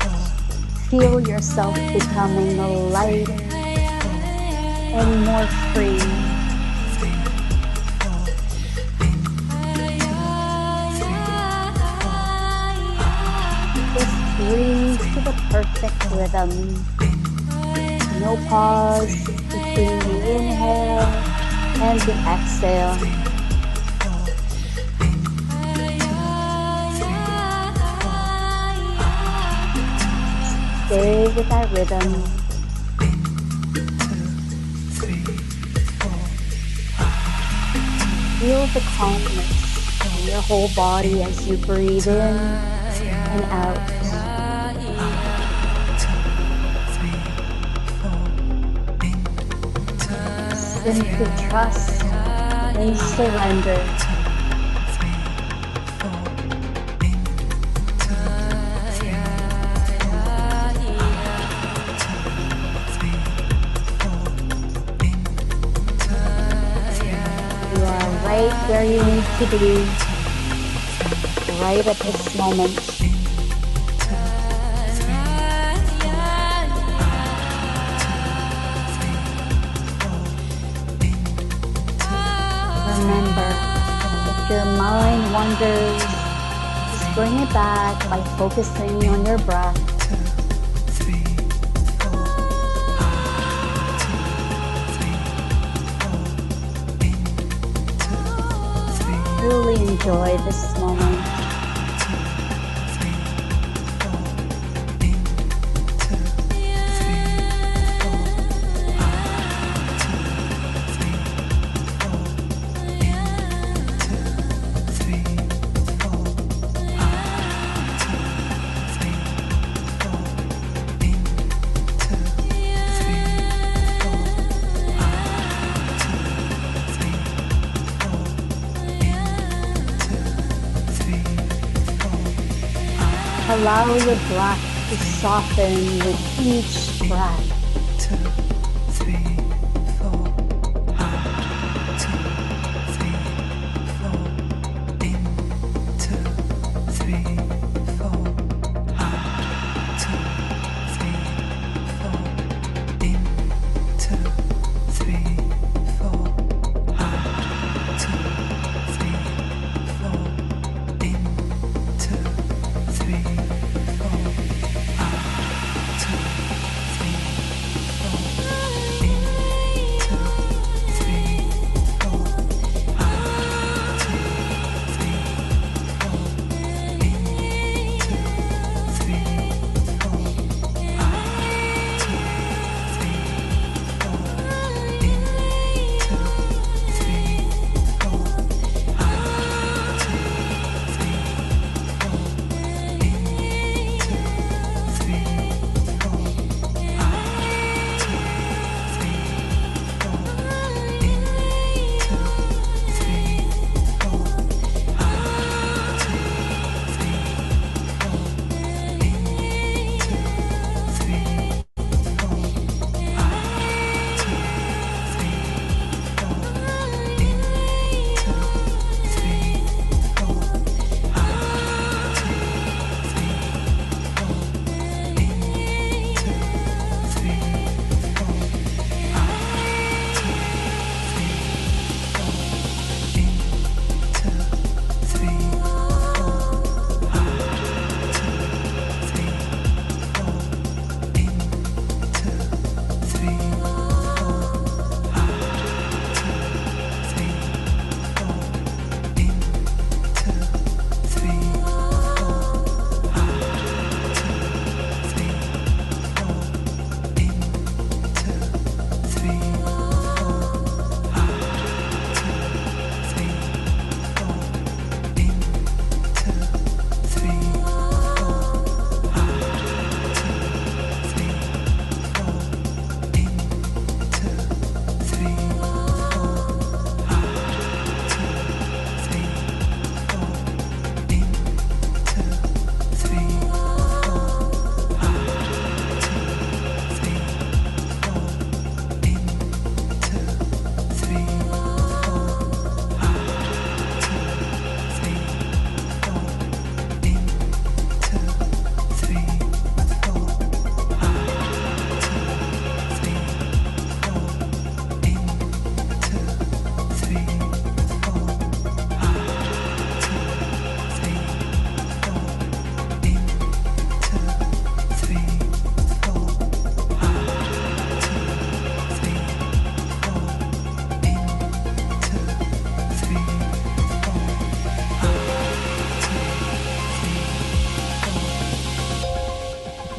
feel yourself becoming lighter and more free. Just breathe to the perfect rhythm. No pause between the inhale and the exhale. Stay with that rhythm. Feel the calmness in your whole body as you breathe in and out. Simply trust and surrender. You are right where you need to be, right at this moment. Remember, if your mind wanders, just bring it back by focusing on your breath. Truly enjoy this moment. Allow your breath to soften with each breath. Two,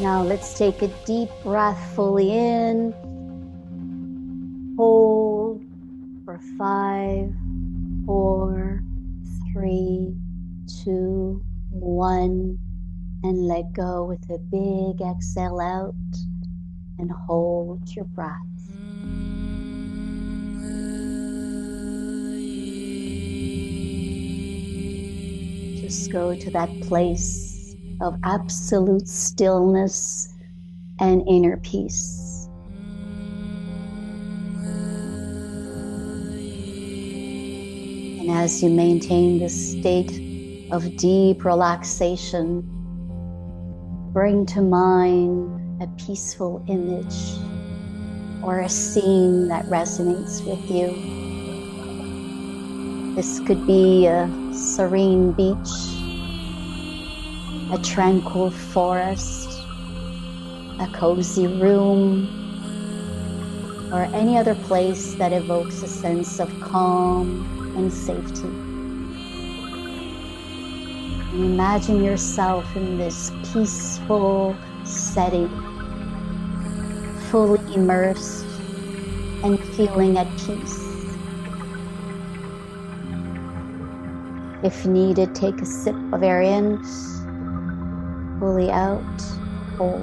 Now let's take a deep breath fully in. Hold for 5, 4, 3, 2, 1. And let go with a big exhale out. And hold your breath. Just go to that place of absolute stillness and inner peace. And as you maintain this state of deep relaxation, bring to mind a peaceful image or a scene that resonates with you. This could be a serene beach, a tranquil forest, a cozy room, or any other place that evokes a sense of calm and safety. And imagine yourself in this peaceful setting, fully immersed and feeling at peace. If needed, take a sip of air in, fully out, hold.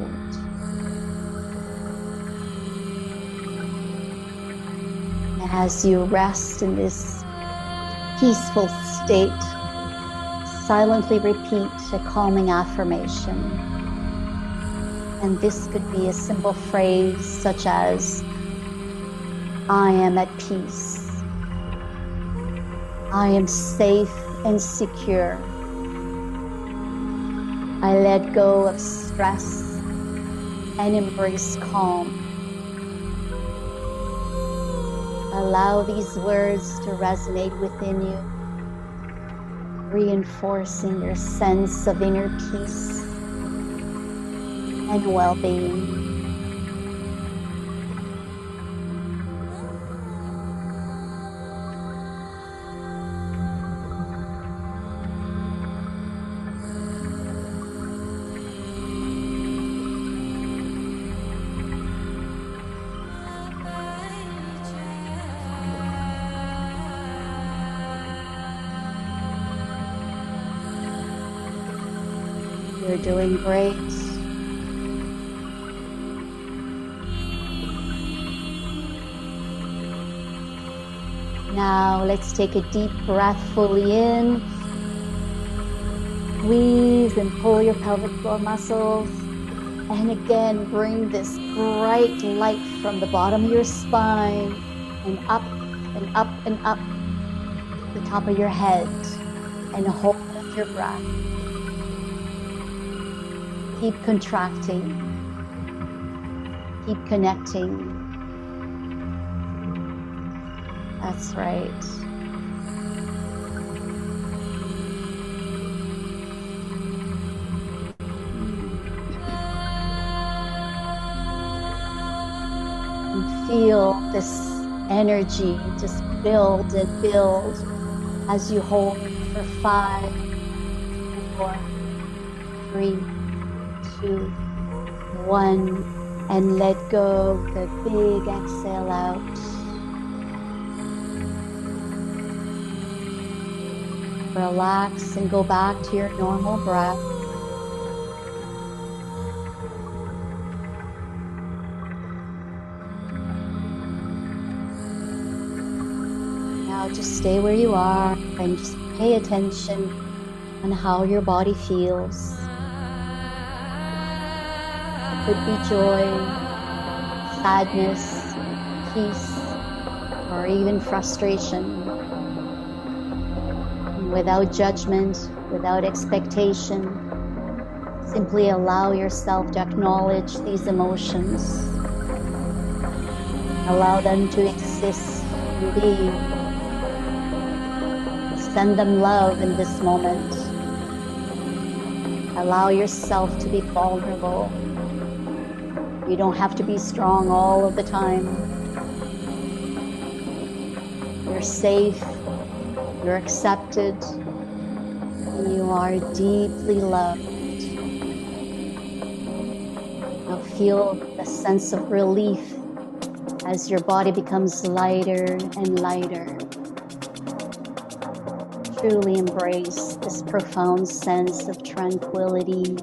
And as you rest in this peaceful state, silently repeat a calming affirmation. And this could be a simple phrase such as, I am at peace. I am safe and secure. I let go of stress and embrace calm. Allow these words to resonate within you, reinforcing your sense of inner peace and well-being. You're doing great. Now let's take a deep breath fully in. Squeeze and pull your pelvic floor muscles. And again, bring this bright light from the bottom of your spine and up and up and up the top of your head. And hold your breath. Keep contracting. Keep connecting. That's right. And feel this energy just build and build as you hold for 5, 4, 3, 2, 1, and let go with a big exhale out. Relax and go back to your normal breath. Now just stay where you are and just pay attention on how your body feels. It could be joy, sadness, peace, or even frustration. Without judgment, without expectation, simply allow yourself to acknowledge these emotions. Allow them to exist and be. Send them love in this moment. Allow yourself to be vulnerable. You don't have to be strong all of the time. You're safe. You're accepted, and you are deeply loved. feel the sense of relief as your body becomes lighter and lighter. Truly embrace this profound sense of tranquility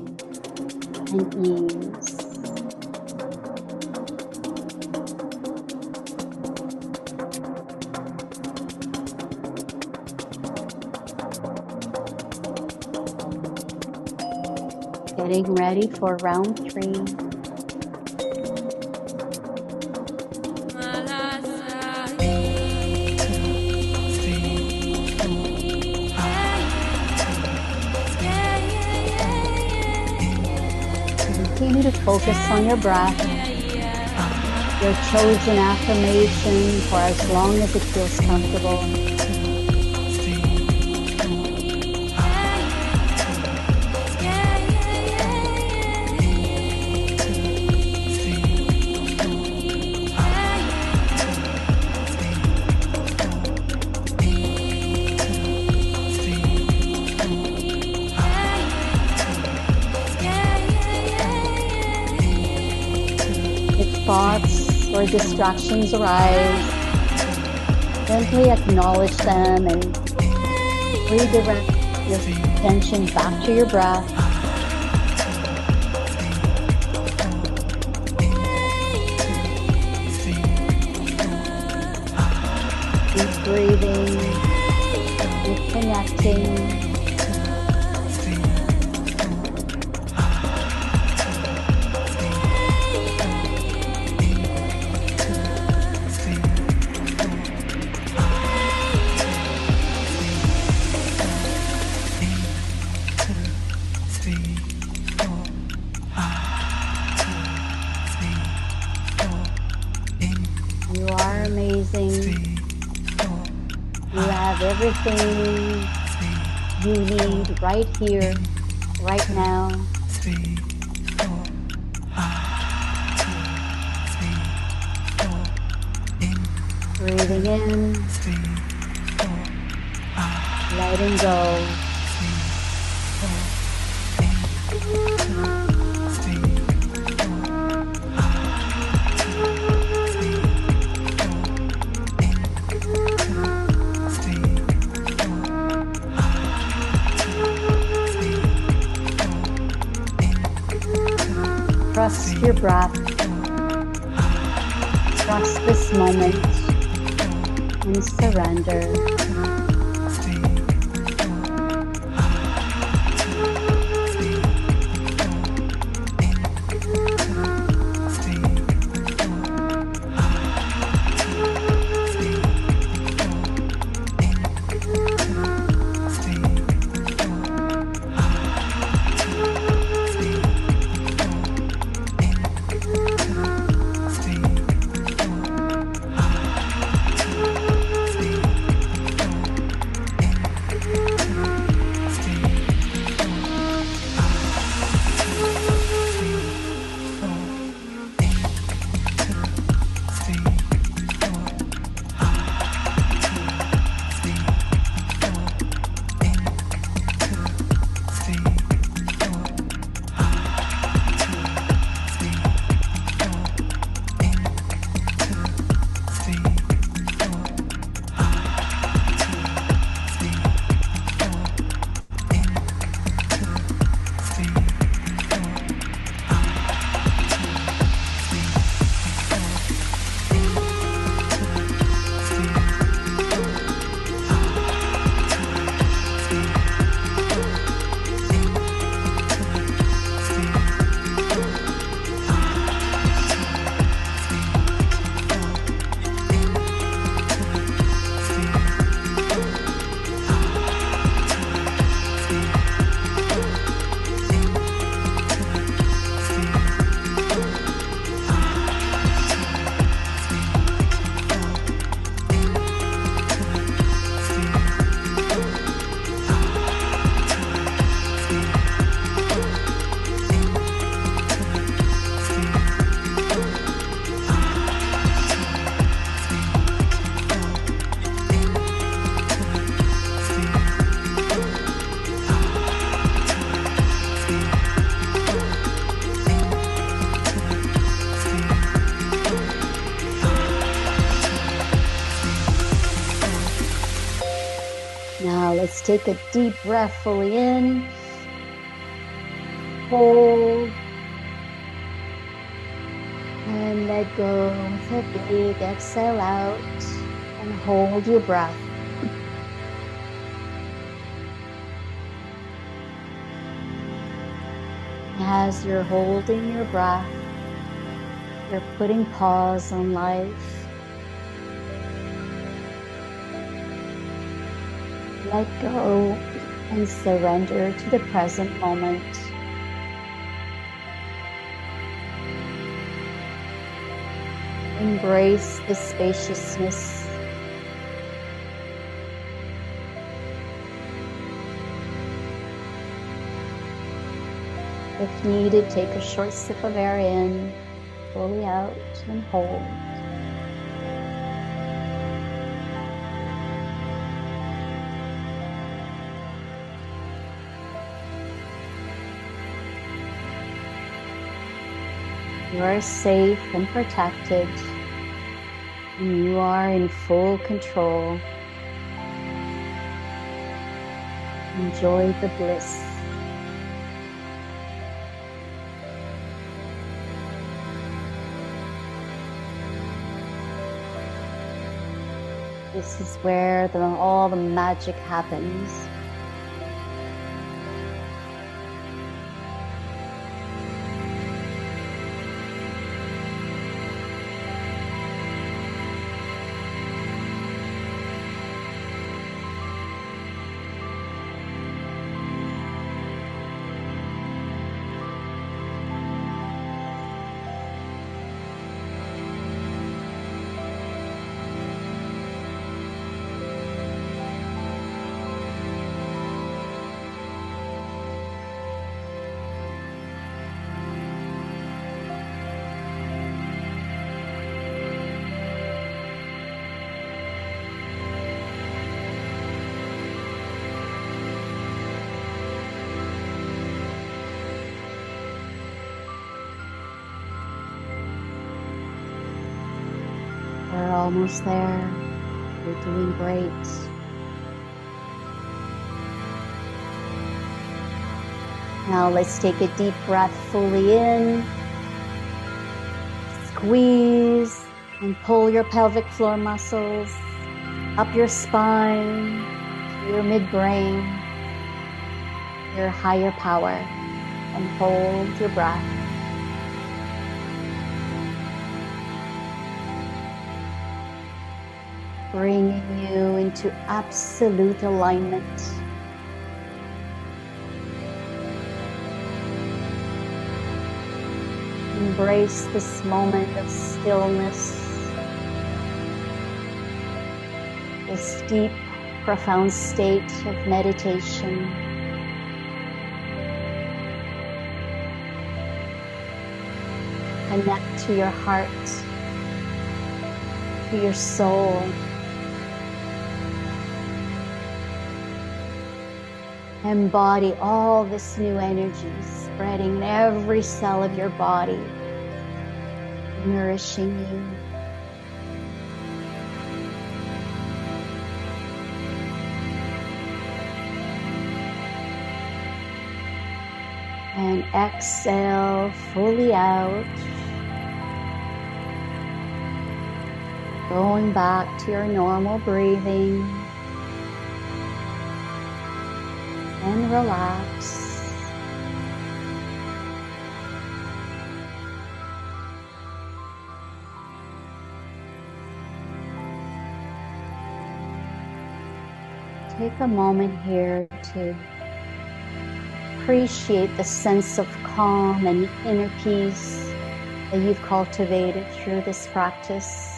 and ease. Getting ready for round 3. Continue to focus on your breath, your chosen affirmation for as long as it feels comfortable. Thoughts or distractions arise, simply acknowledge them and redirect your attention back to your breath. Keep breathing, keep connecting. You are amazing. You have everything you need right here, right now. Breathing in, letting go. Trust your breath. Trust this moment and surrender. Let's take a deep breath fully in, hold, and let go with a big exhale out, and hold your breath. As you're holding your breath, you're putting pause on life. Let go and surrender to the present moment. Embrace the spaciousness. If needed, take a short sip of air in, fully out, and hold. You are safe and protected, and you are in full control. Enjoy the bliss. This is where all the magic happens. We're almost there. You're doing great. Now let's take a deep breath fully in. Squeeze and pull your pelvic floor muscles up your spine, to your midbrain, your higher power, and hold your breath. Bringing you into absolute alignment. Embrace this moment of stillness, this deep, profound state of meditation. Connect to your heart, to your soul. Embody all this new energy spreading in every cell of your body, nourishing you. And exhale fully out, going back to your normal breathing. And relax. Take a moment here to appreciate the sense of calm and inner peace that you've cultivated through this practice.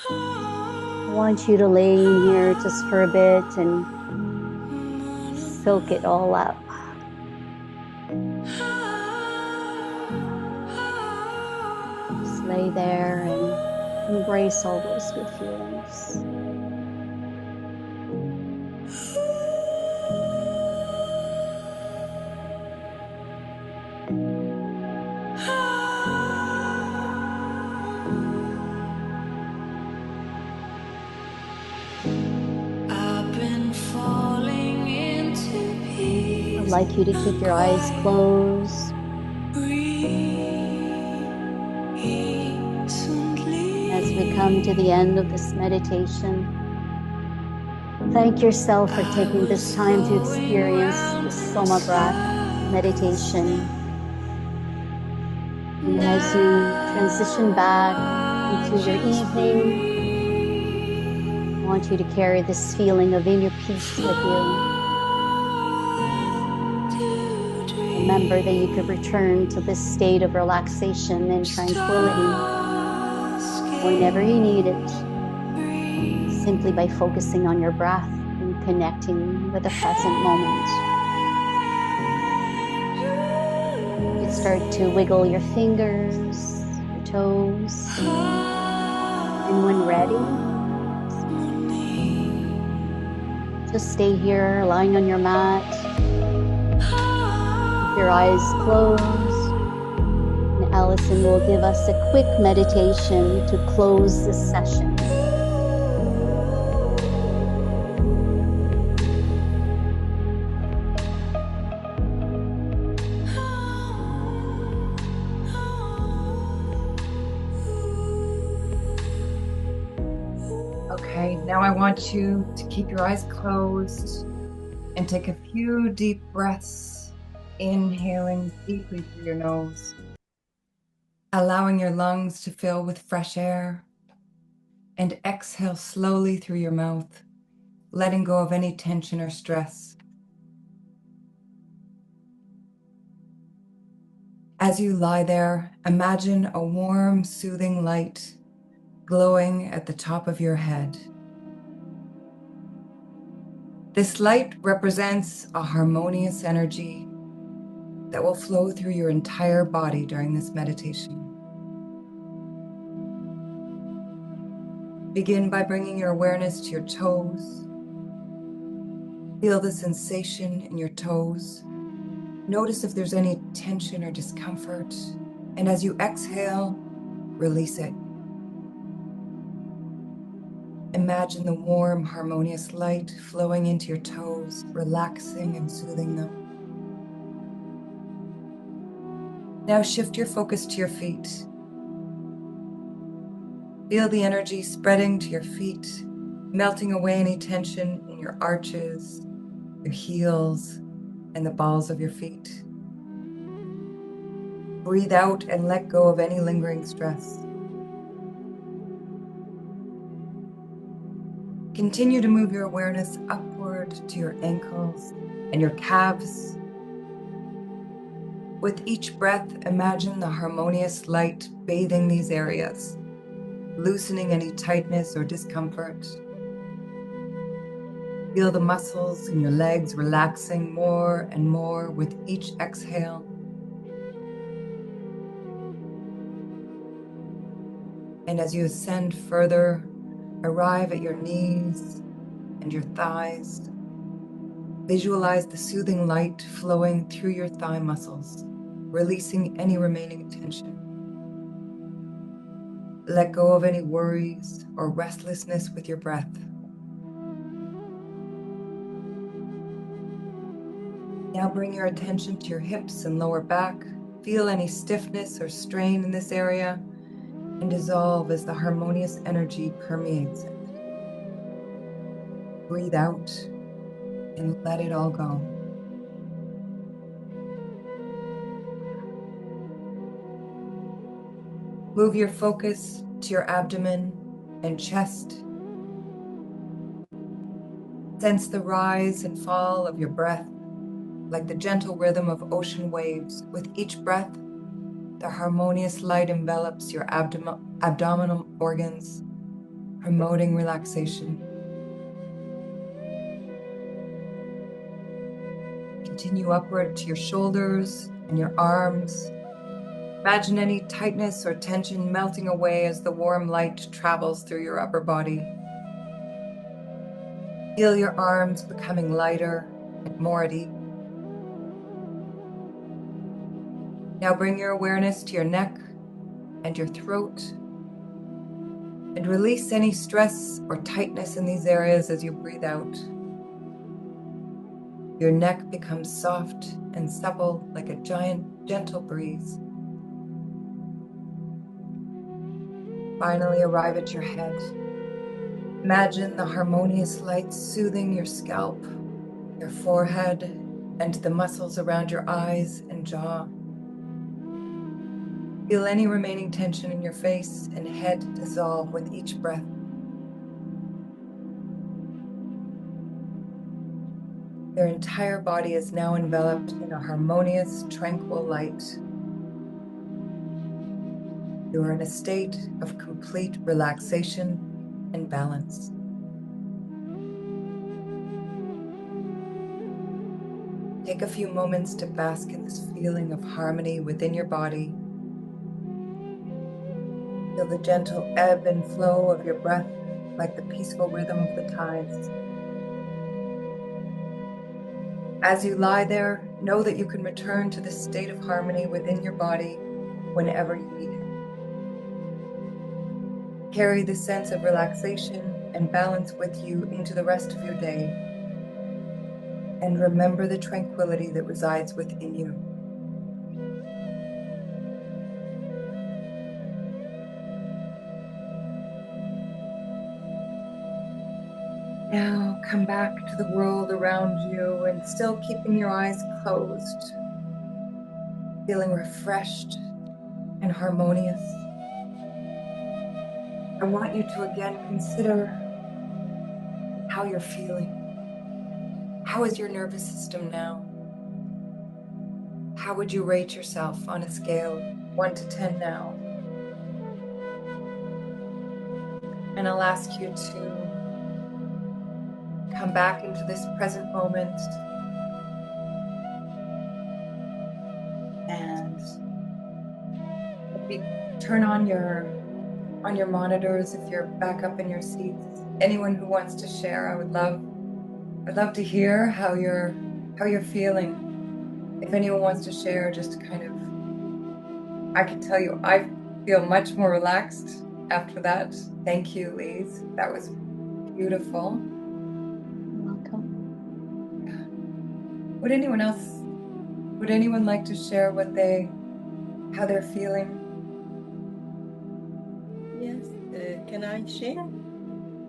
I want you to lay in here just for a bit and soak it all up. Just lay there and embrace all those good feelings. I've been falling into I'd peace like you to keep your eyes closed as we come to the end of this meditation. Thank yourself for I taking this was time to going experience round the in SOMA Breath circles. meditation. And as you transition back Now I into your just evening, I breathe, want you to carry this feeling of inner peace with you. fall into Remember that you could return to this dreams. state of relaxation and tranquility whenever you need Starscape, it, breathe. simply by focusing on your breath and connecting with the present moment. You could start to wiggle your fingers, your toes, and when ready, Harmony. just stay here lying on your mat. Keep your eyes closed, and Allison will give us a quick meditation to close this session. Okay, now I want you to keep your eyes closed and take a few deep breaths, inhaling deeply through your nose, allowing your lungs to fill with fresh air, and exhale slowly through your mouth, letting go of any tension or stress. As you lie there, imagine a warm, soothing light glowing at the top of your head. This light represents a harmonious energy that will flow through your entire body during this meditation. Begin by bringing your awareness to your toes. Feel the sensation in your toes. Notice if there's any tension or discomfort. And as you exhale, release it. Imagine the warm, harmonious light flowing into your toes, relaxing and soothing them. Now shift your focus to your feet. Feel the energy spreading to your feet, melting away any tension in your arches, your heels, and the balls of your feet. Breathe out and let go of any lingering stress. Continue to move your awareness upward to your ankles and your calves. With each breath, imagine the harmonious light bathing these areas, loosening any tightness or discomfort. Feel the muscles in your legs relaxing more and more with each exhale. And as you ascend further, arrive at your knees and your thighs. Visualize the soothing light flowing through your thigh muscles, releasing any remaining tension. Let go of any worries or restlessness with your breath. Now bring your attention to your hips and lower back. Feel any stiffness or strain in this area and dissolve as the harmonious energy permeates it. Breathe out and let it all go. Move your focus to your abdomen and chest. Sense the rise and fall of your breath, like the gentle rhythm of ocean waves. With each breath, the harmonious light envelops your abdominal organs, promoting relaxation. continue upward to your shoulders and your arms. Imagine any tightness or tension melting away as the warm light travels through your upper body. Feel your arms becoming lighter and more at ease. Now bring your awareness to your neck and your throat and release any stress or tightness in these areas as you breathe out. Your neck becomes soft and supple like a giant, gentle breeze. Finally, arrive at your head. Imagine the harmonious light soothing your scalp, your forehead, and the muscles around your eyes and jaw. Feel any remaining tension in your face and head dissolve with each breath. Your entire body is now enveloped in a harmonious, tranquil light. You are in a state of complete relaxation and balance. Take a few moments to bask in this feeling of harmony within your body. Feel the gentle ebb and flow of your breath like the peaceful rhythm of the tides. As you lie there, know that you can return to this state of harmony within your body whenever you need it. Carry this sense of relaxation and balance with you into the rest of your day. And remember the tranquility that resides within you. Now come back to the world around you and still keeping your eyes closed, feeling refreshed and harmonious. I want you to again consider how you're feeling. How is your nervous system now? How would you rate yourself on a scale of 1 to 10 now? And I'll ask you to come back into this present moment and maybe turn on your monitors if you're back up in your seats. Anyone who wants to share, I'd love to hear how you're feeling. If anyone wants to share, just kind of, I can tell you, I feel much more relaxed after that. Thank you, Lise. That was beautiful. You're welcome. Would anyone like to share how they're feeling? Yes, can I share?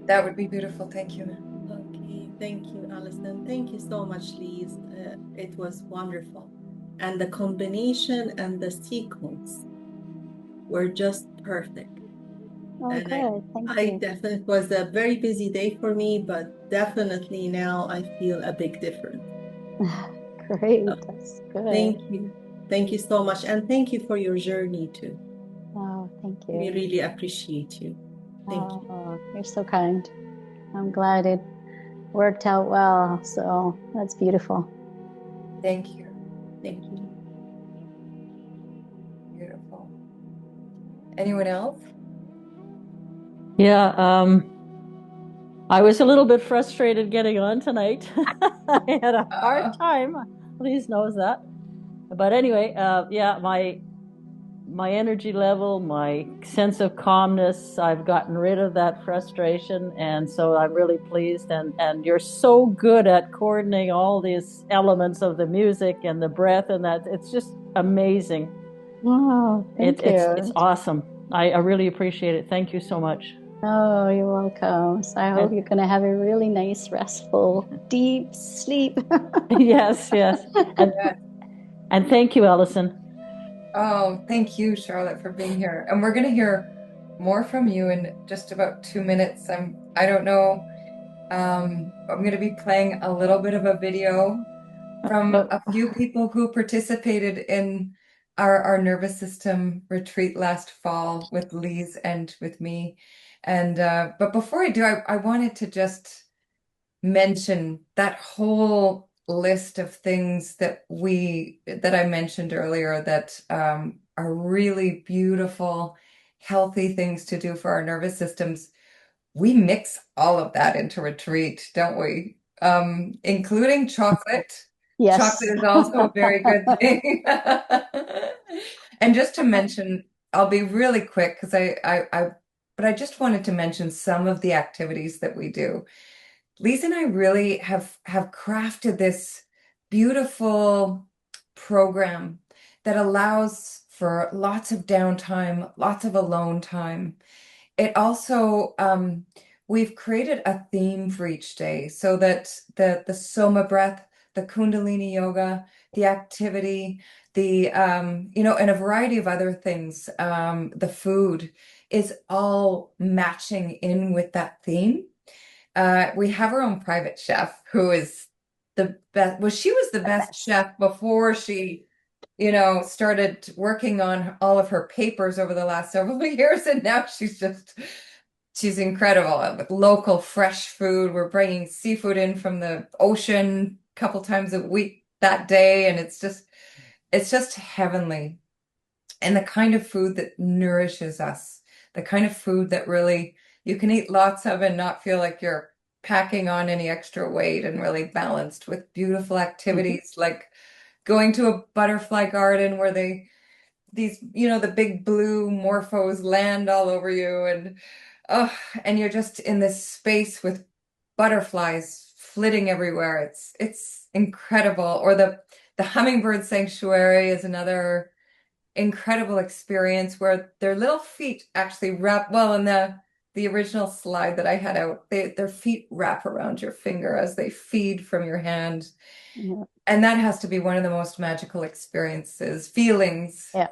That would be beautiful. Thank you. Okay, thank you, Alison. Thank you so much, Lise. It was wonderful. And the combination and the sequence were just perfect. Oh, And good. Thank I you. definitely, it was a very busy day for me, but definitely now I feel a big difference. Great. That's good. Thank you. Thank you so much. And thank you for your journey too. Oh, thank We you. really appreciate you. Thank you. Oh, you're so kind. I'm glad it worked out well. So that's beautiful. Thank you. Thank you. Beautiful. Anyone else? Yeah, I was a little bit frustrated getting on tonight. I had a hard time. Please knows that. But anyway, yeah, my energy level, my sense of calmness, I've gotten rid of that frustration, and so I'm really pleased. And you're so good at coordinating all these elements of the music and the breath, and that it's just amazing. Oh, thank you. It's awesome. I really appreciate it. Thank you so much. Oh, you're welcome. So I hope you're going to have a really nice, restful, deep sleep. Yes, yes. And thank you, Alison. Oh, thank you, Charlotte, for being here. And we're going to hear more from you in just about 2 minutes. I don't know. I'm going to be playing a little bit of a video from a few people who participated in our nervous system retreat last fall with Lise and with me. And but before I do, I wanted to just mention that whole list of things that I mentioned earlier that are really beautiful, healthy things to do for our nervous systems, we mix all of that into retreat, don't we? Including chocolate. Yes. Chocolate is also a very good thing. And just to mention, I'll be really quick because but I just wanted to mention some of the activities that we do. Lisa and I really have crafted this beautiful program that allows for lots of downtime, lots of alone time. It also, we've created a theme for each day so that the SOMA breath, the Kundalini yoga, the activity, and a variety of other things, the food is all matching in with that theme. We have our own private chef who is the best. Well, she was the best chef before she, started working on all of her papers over the last several years, and now she's incredible with local fresh food. We're bringing seafood in from the ocean a couple times a week that day, and it's just heavenly. And the kind of food that nourishes us, the kind of food that really you can eat lots of and not feel like you're packing on any extra weight, and really balanced with beautiful activities like going to a butterfly garden where the big blue morphos land all over you, and oh, and you're just in this space with butterflies flitting everywhere. It's incredible. Or the hummingbird sanctuary is another incredible experience where their little feet actually wrap, well, in the original slide that I had out, their feet wrap around your finger as they feed from your hand. Yeah. And that has to be one of the most magical feelings Yeah,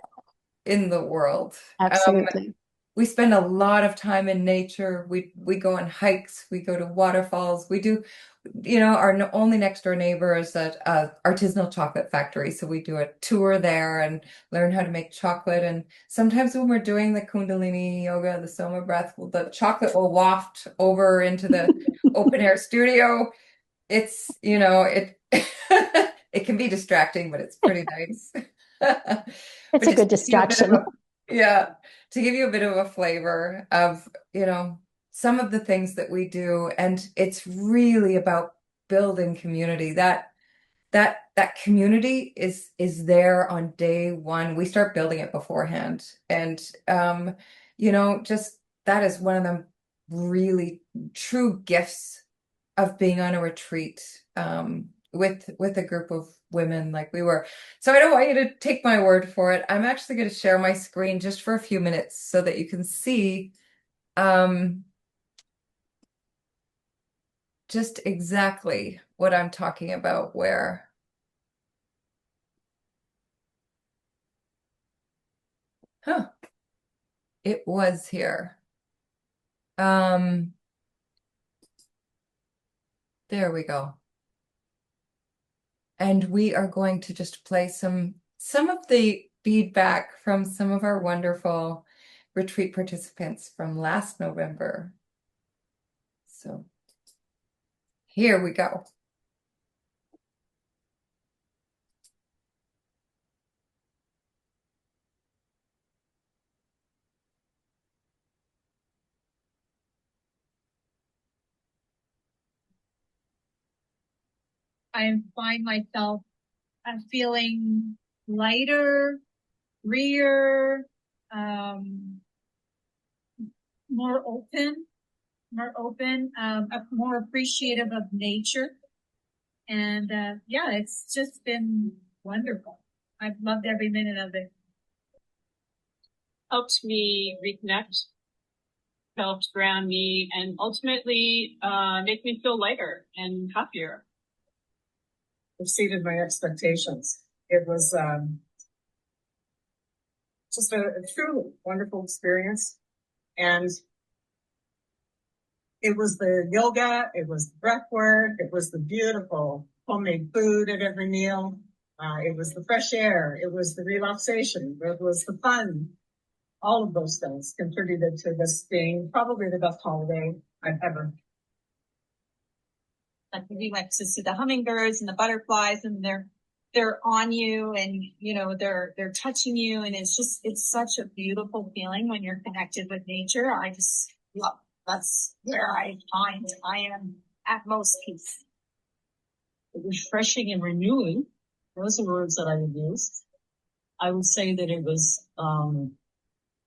in the world. absolutely. We spend a lot of time in nature. We go on hikes, we go to waterfalls. We do, our only next door neighbor is that artisanal chocolate factory. So we do a tour there and learn how to make chocolate. And sometimes when we're doing the Kundalini yoga, the Soma breath, the chocolate will waft over into the open air studio. It it can be distracting, but it's pretty nice. It's But a just good to give you a bit of distraction. yeah, to give you a bit of a flavor of, some of the things that we do, and it's really about building community. That community is there on day one. We start building it beforehand. And just that is one of the really true gifts of being on a retreat with a group of women like we were. So I don't want you to take my word for it. I'm actually going to share my screen just for a few minutes so that you can see um, just exactly what I'm talking about where. Huh, it was here. Um, there we go. And we are going to just play some of the feedback from some of our wonderful retreat participants from last November. So here we go. I find myself feeling lighter, freer, um, more open, more appreciative of nature. And yeah, it's just been wonderful. I've loved every minute of it. Helped me reconnect, helped ground me, and ultimately make me feel lighter and happier. Exceeded my expectations. It was just a true wonderful experience. And it was the yoga, it was the breath work, it was the beautiful homemade food at every meal. It was the fresh air, it was the relaxation, it was the fun. All of those things contributed to this being probably the best holiday I've ever Like we went to see the hummingbirds and the butterflies, and they're on you, and they're touching you, and it's such a beautiful feeling when you're connected with nature. I just love. That's where I find I am at most peace. Refreshing and renewing. Those are words that I would use. I would say that it was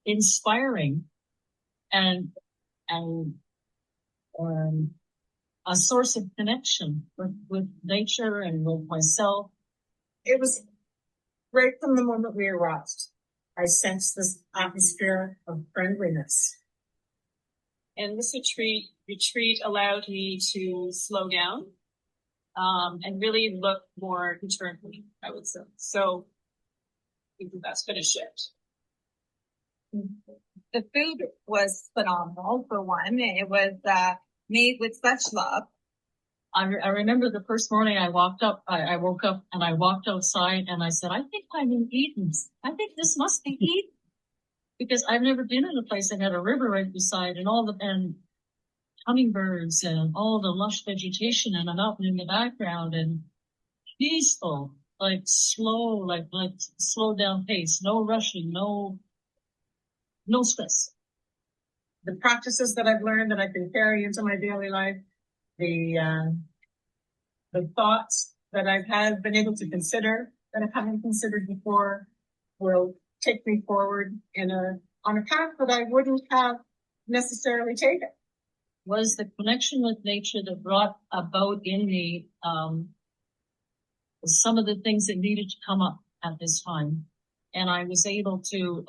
inspiring and a source of connection with nature and with myself. It was right from the moment we arrived. I sensed this atmosphere of friendliness. And this retreat allowed me to slow down and really look more internally, I would say. So I think that's been a shift. The food was phenomenal, for one. It was made with such love. I remember the first morning I woke up and I walked outside and I said, I think I'm in Eden. I think this must be Eden. Because I've never been in a place that had a river right beside and hummingbirds and all the lush vegetation and a mountain in the background and peaceful, like slow down pace, no rushing, no stress. The practices that I've learned that I can carry into my daily life, the thoughts that I've been able to consider that I haven't considered before will take me forward on a path that I wouldn't have necessarily taken. Was the connection with nature that brought about in me some of the things that needed to come up at this time. And I was able to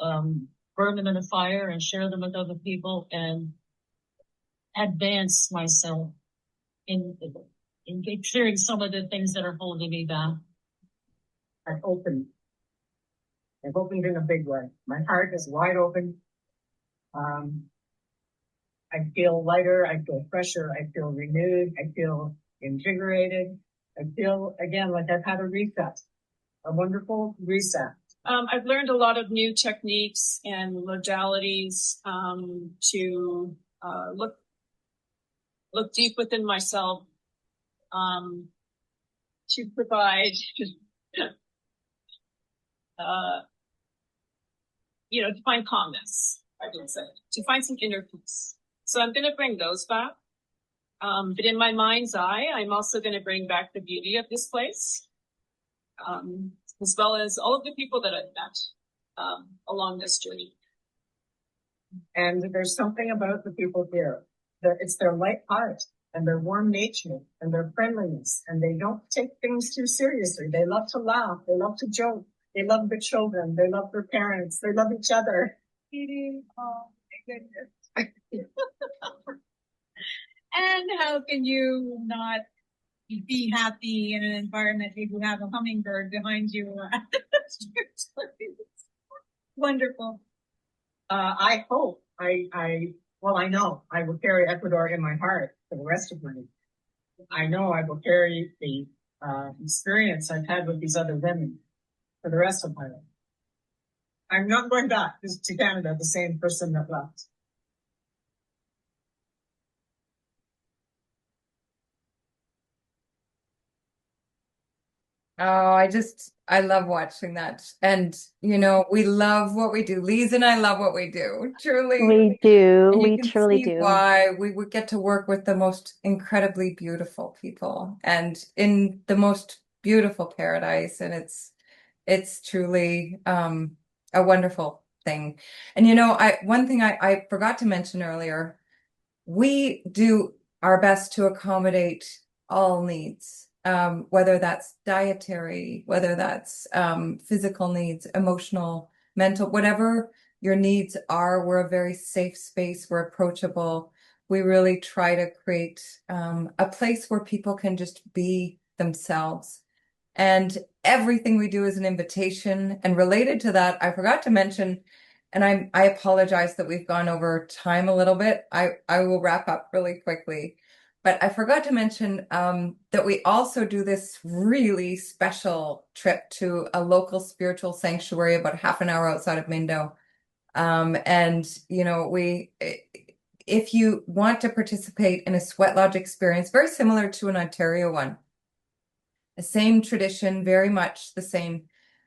burn them in a fire and share them with other people and advance myself in clearing some of the things that are holding me back. I've opened in a big way. My heart is wide open. I feel lighter. I feel fresher. I feel renewed. I feel invigorated. I feel, again, like I've had a reset, a wonderful reset. I've learned a lot of new techniques and modalities to look deep within myself to provide to find calmness, I would say, to find some inner peace. So I'm going to bring those back. But in my mind's eye, I'm also going to bring back the beauty of this place, as well as all of the people that I've met along this journey. And there's something about the people here. It's their light heart and their warm nature and their friendliness, and they don't take things too seriously. They love to laugh. They love to joke. They love their children. They love their parents. They love each other. Oh, my goodness. And how can you not be happy in an environment if you have a hummingbird behind you? Wonderful. I hope, I know I will carry Ecuador in my heart for the rest of my life. I know I will carry the experience I've had with these other women for the rest of my life. I'm not going back to Canada the same person that left. Oh, I love watching that. And, we love what we do. Lise and I love what we do, truly. We do. And you We can truly see do. why we would get to work with the most incredibly beautiful people and in the most beautiful paradise. And it's truly a wonderful thing. And one thing I forgot to mention earlier, we do our best to accommodate all needs, whether that's dietary, whether that's physical needs, emotional, mental, whatever your needs are. We're a very safe space. We're approachable. We really try to create a place where people can just be themselves. And everything we do is an invitation. And related to that, I forgot to mention, and I apologize that we've gone over time a little bit. I will wrap up really quickly. But I forgot to mention that we also do this really special trip to a local spiritual sanctuary about half an hour outside of Mindo. And if you want to participate in a sweat lodge experience, very similar to an Ontario one, the same tradition, very much the same.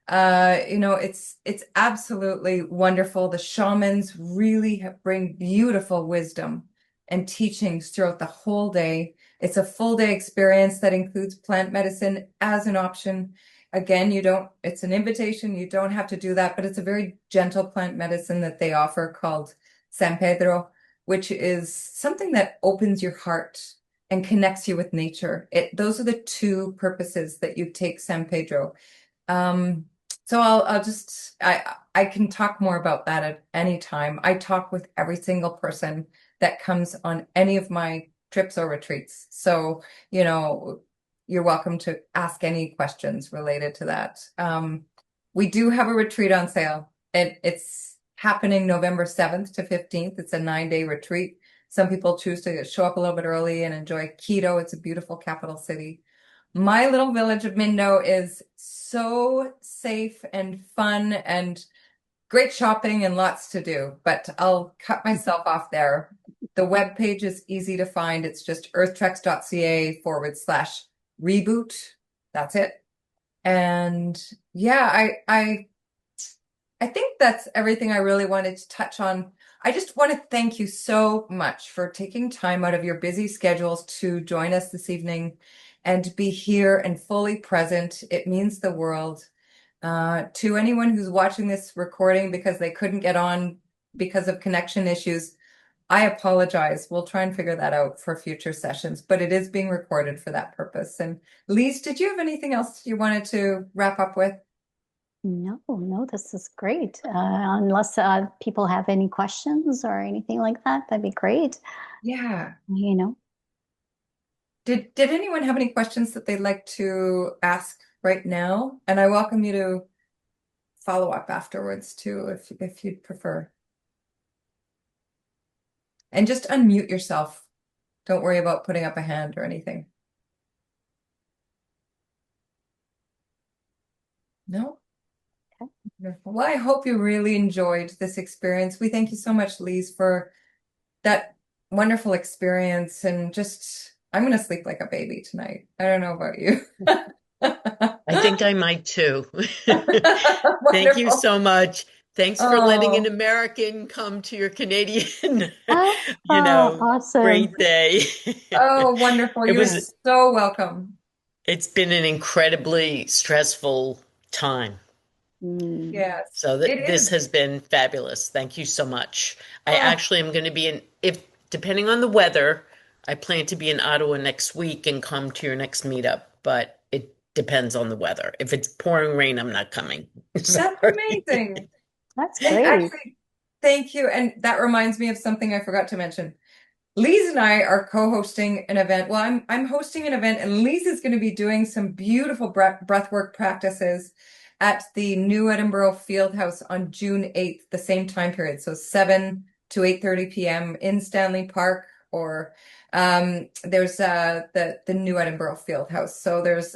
It's absolutely wonderful. The shamans really bring beautiful wisdom and teachings throughout the whole day. It's a full day experience that includes plant medicine as an option. Again, it's an invitation. You don't have to do that, but it's a very gentle plant medicine that they offer called San Pedro, which is something that opens your heart and connects you with nature. Those are the two purposes that you take San Pedro. So I can talk more about that at any time. I talk with every single person that comes on any of my trips or retreats. So, you're welcome to ask any questions related to that. We do have a retreat on sale. It's happening November 7th to 15th. It's a 9-day retreat. Some people choose to show up a little bit early and enjoy Quito. It's a beautiful capital city. My little village of Mindo is so safe and fun and great shopping and lots to do, but I'll cut myself off there. The webpage is easy to find. It's just earthtreks.ca/reboot. That's it. And yeah, I think that's everything I really wanted to touch on. I just want to thank you so much for taking time out of your busy schedules to join us this evening and be here and fully present. It means the world. To anyone who's watching this recording because they couldn't get on because of connection issues, I apologize. We'll try and figure that out for future sessions, but it is being recorded for that purpose. And Lise, did you have anything else you wanted to wrap up with? No, this is great. Unless people have any questions or anything like that, that'd be great. Yeah. You know, Did anyone have any questions that they'd like to ask right now? And I welcome you to follow up afterwards too, if you'd prefer. And just unmute yourself. Don't worry about putting up a hand or anything. No? Okay. Wonderful. Well, I hope you really enjoyed this experience. We thank you so much, Lise, for that wonderful experience. And I'm going to sleep like a baby tonight. I don't know about you. I think I might too. Thank you Wonderful. so much. Thanks for letting an Oh, American come to your Canadian, oh, awesome. great day. oh, wonderful. It You are was, so welcome. it's been an incredibly stressful time. Mm. Yes, So it this is. has been fabulous. Thank you so much. I Oh, actually am going to be depending on the weather, I plan to be in Ottawa next week and come to your next meetup, but it depends on the weather. If it's pouring rain, I'm not coming. that's Sorry. amazing. That's And great. actually, thank you. And that reminds me of something I forgot to mention. Lise and I are co-hosting an event. Well, I'm hosting an event, and Lise is going to be doing some beautiful breathwork practices at the New Edinburgh Fieldhouse on June 8th, the same time period. So 7 to 8:30 p.m. in Stanley Park, or there's the New Edinburgh Fieldhouse. So there's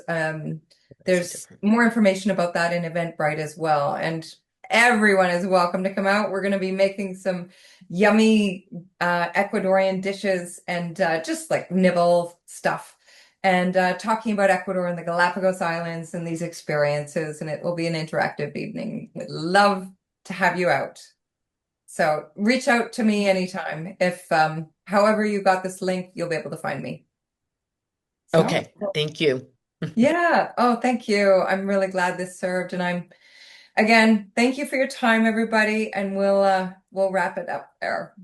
more information about that in Eventbrite as well. And everyone is welcome to come out. We're going to be making some yummy Ecuadorian dishes and just like nibble stuff and talking about Ecuador and the Galapagos Islands and these experiences. And it will be an interactive evening. We'd love to have you out. So reach out to me anytime. If however you got this link, you'll be able to find me. So, Okay, thank you. yeah. Oh, thank you. I'm really glad this served. And again, thank you for your time, everybody. And we'll wrap it up there.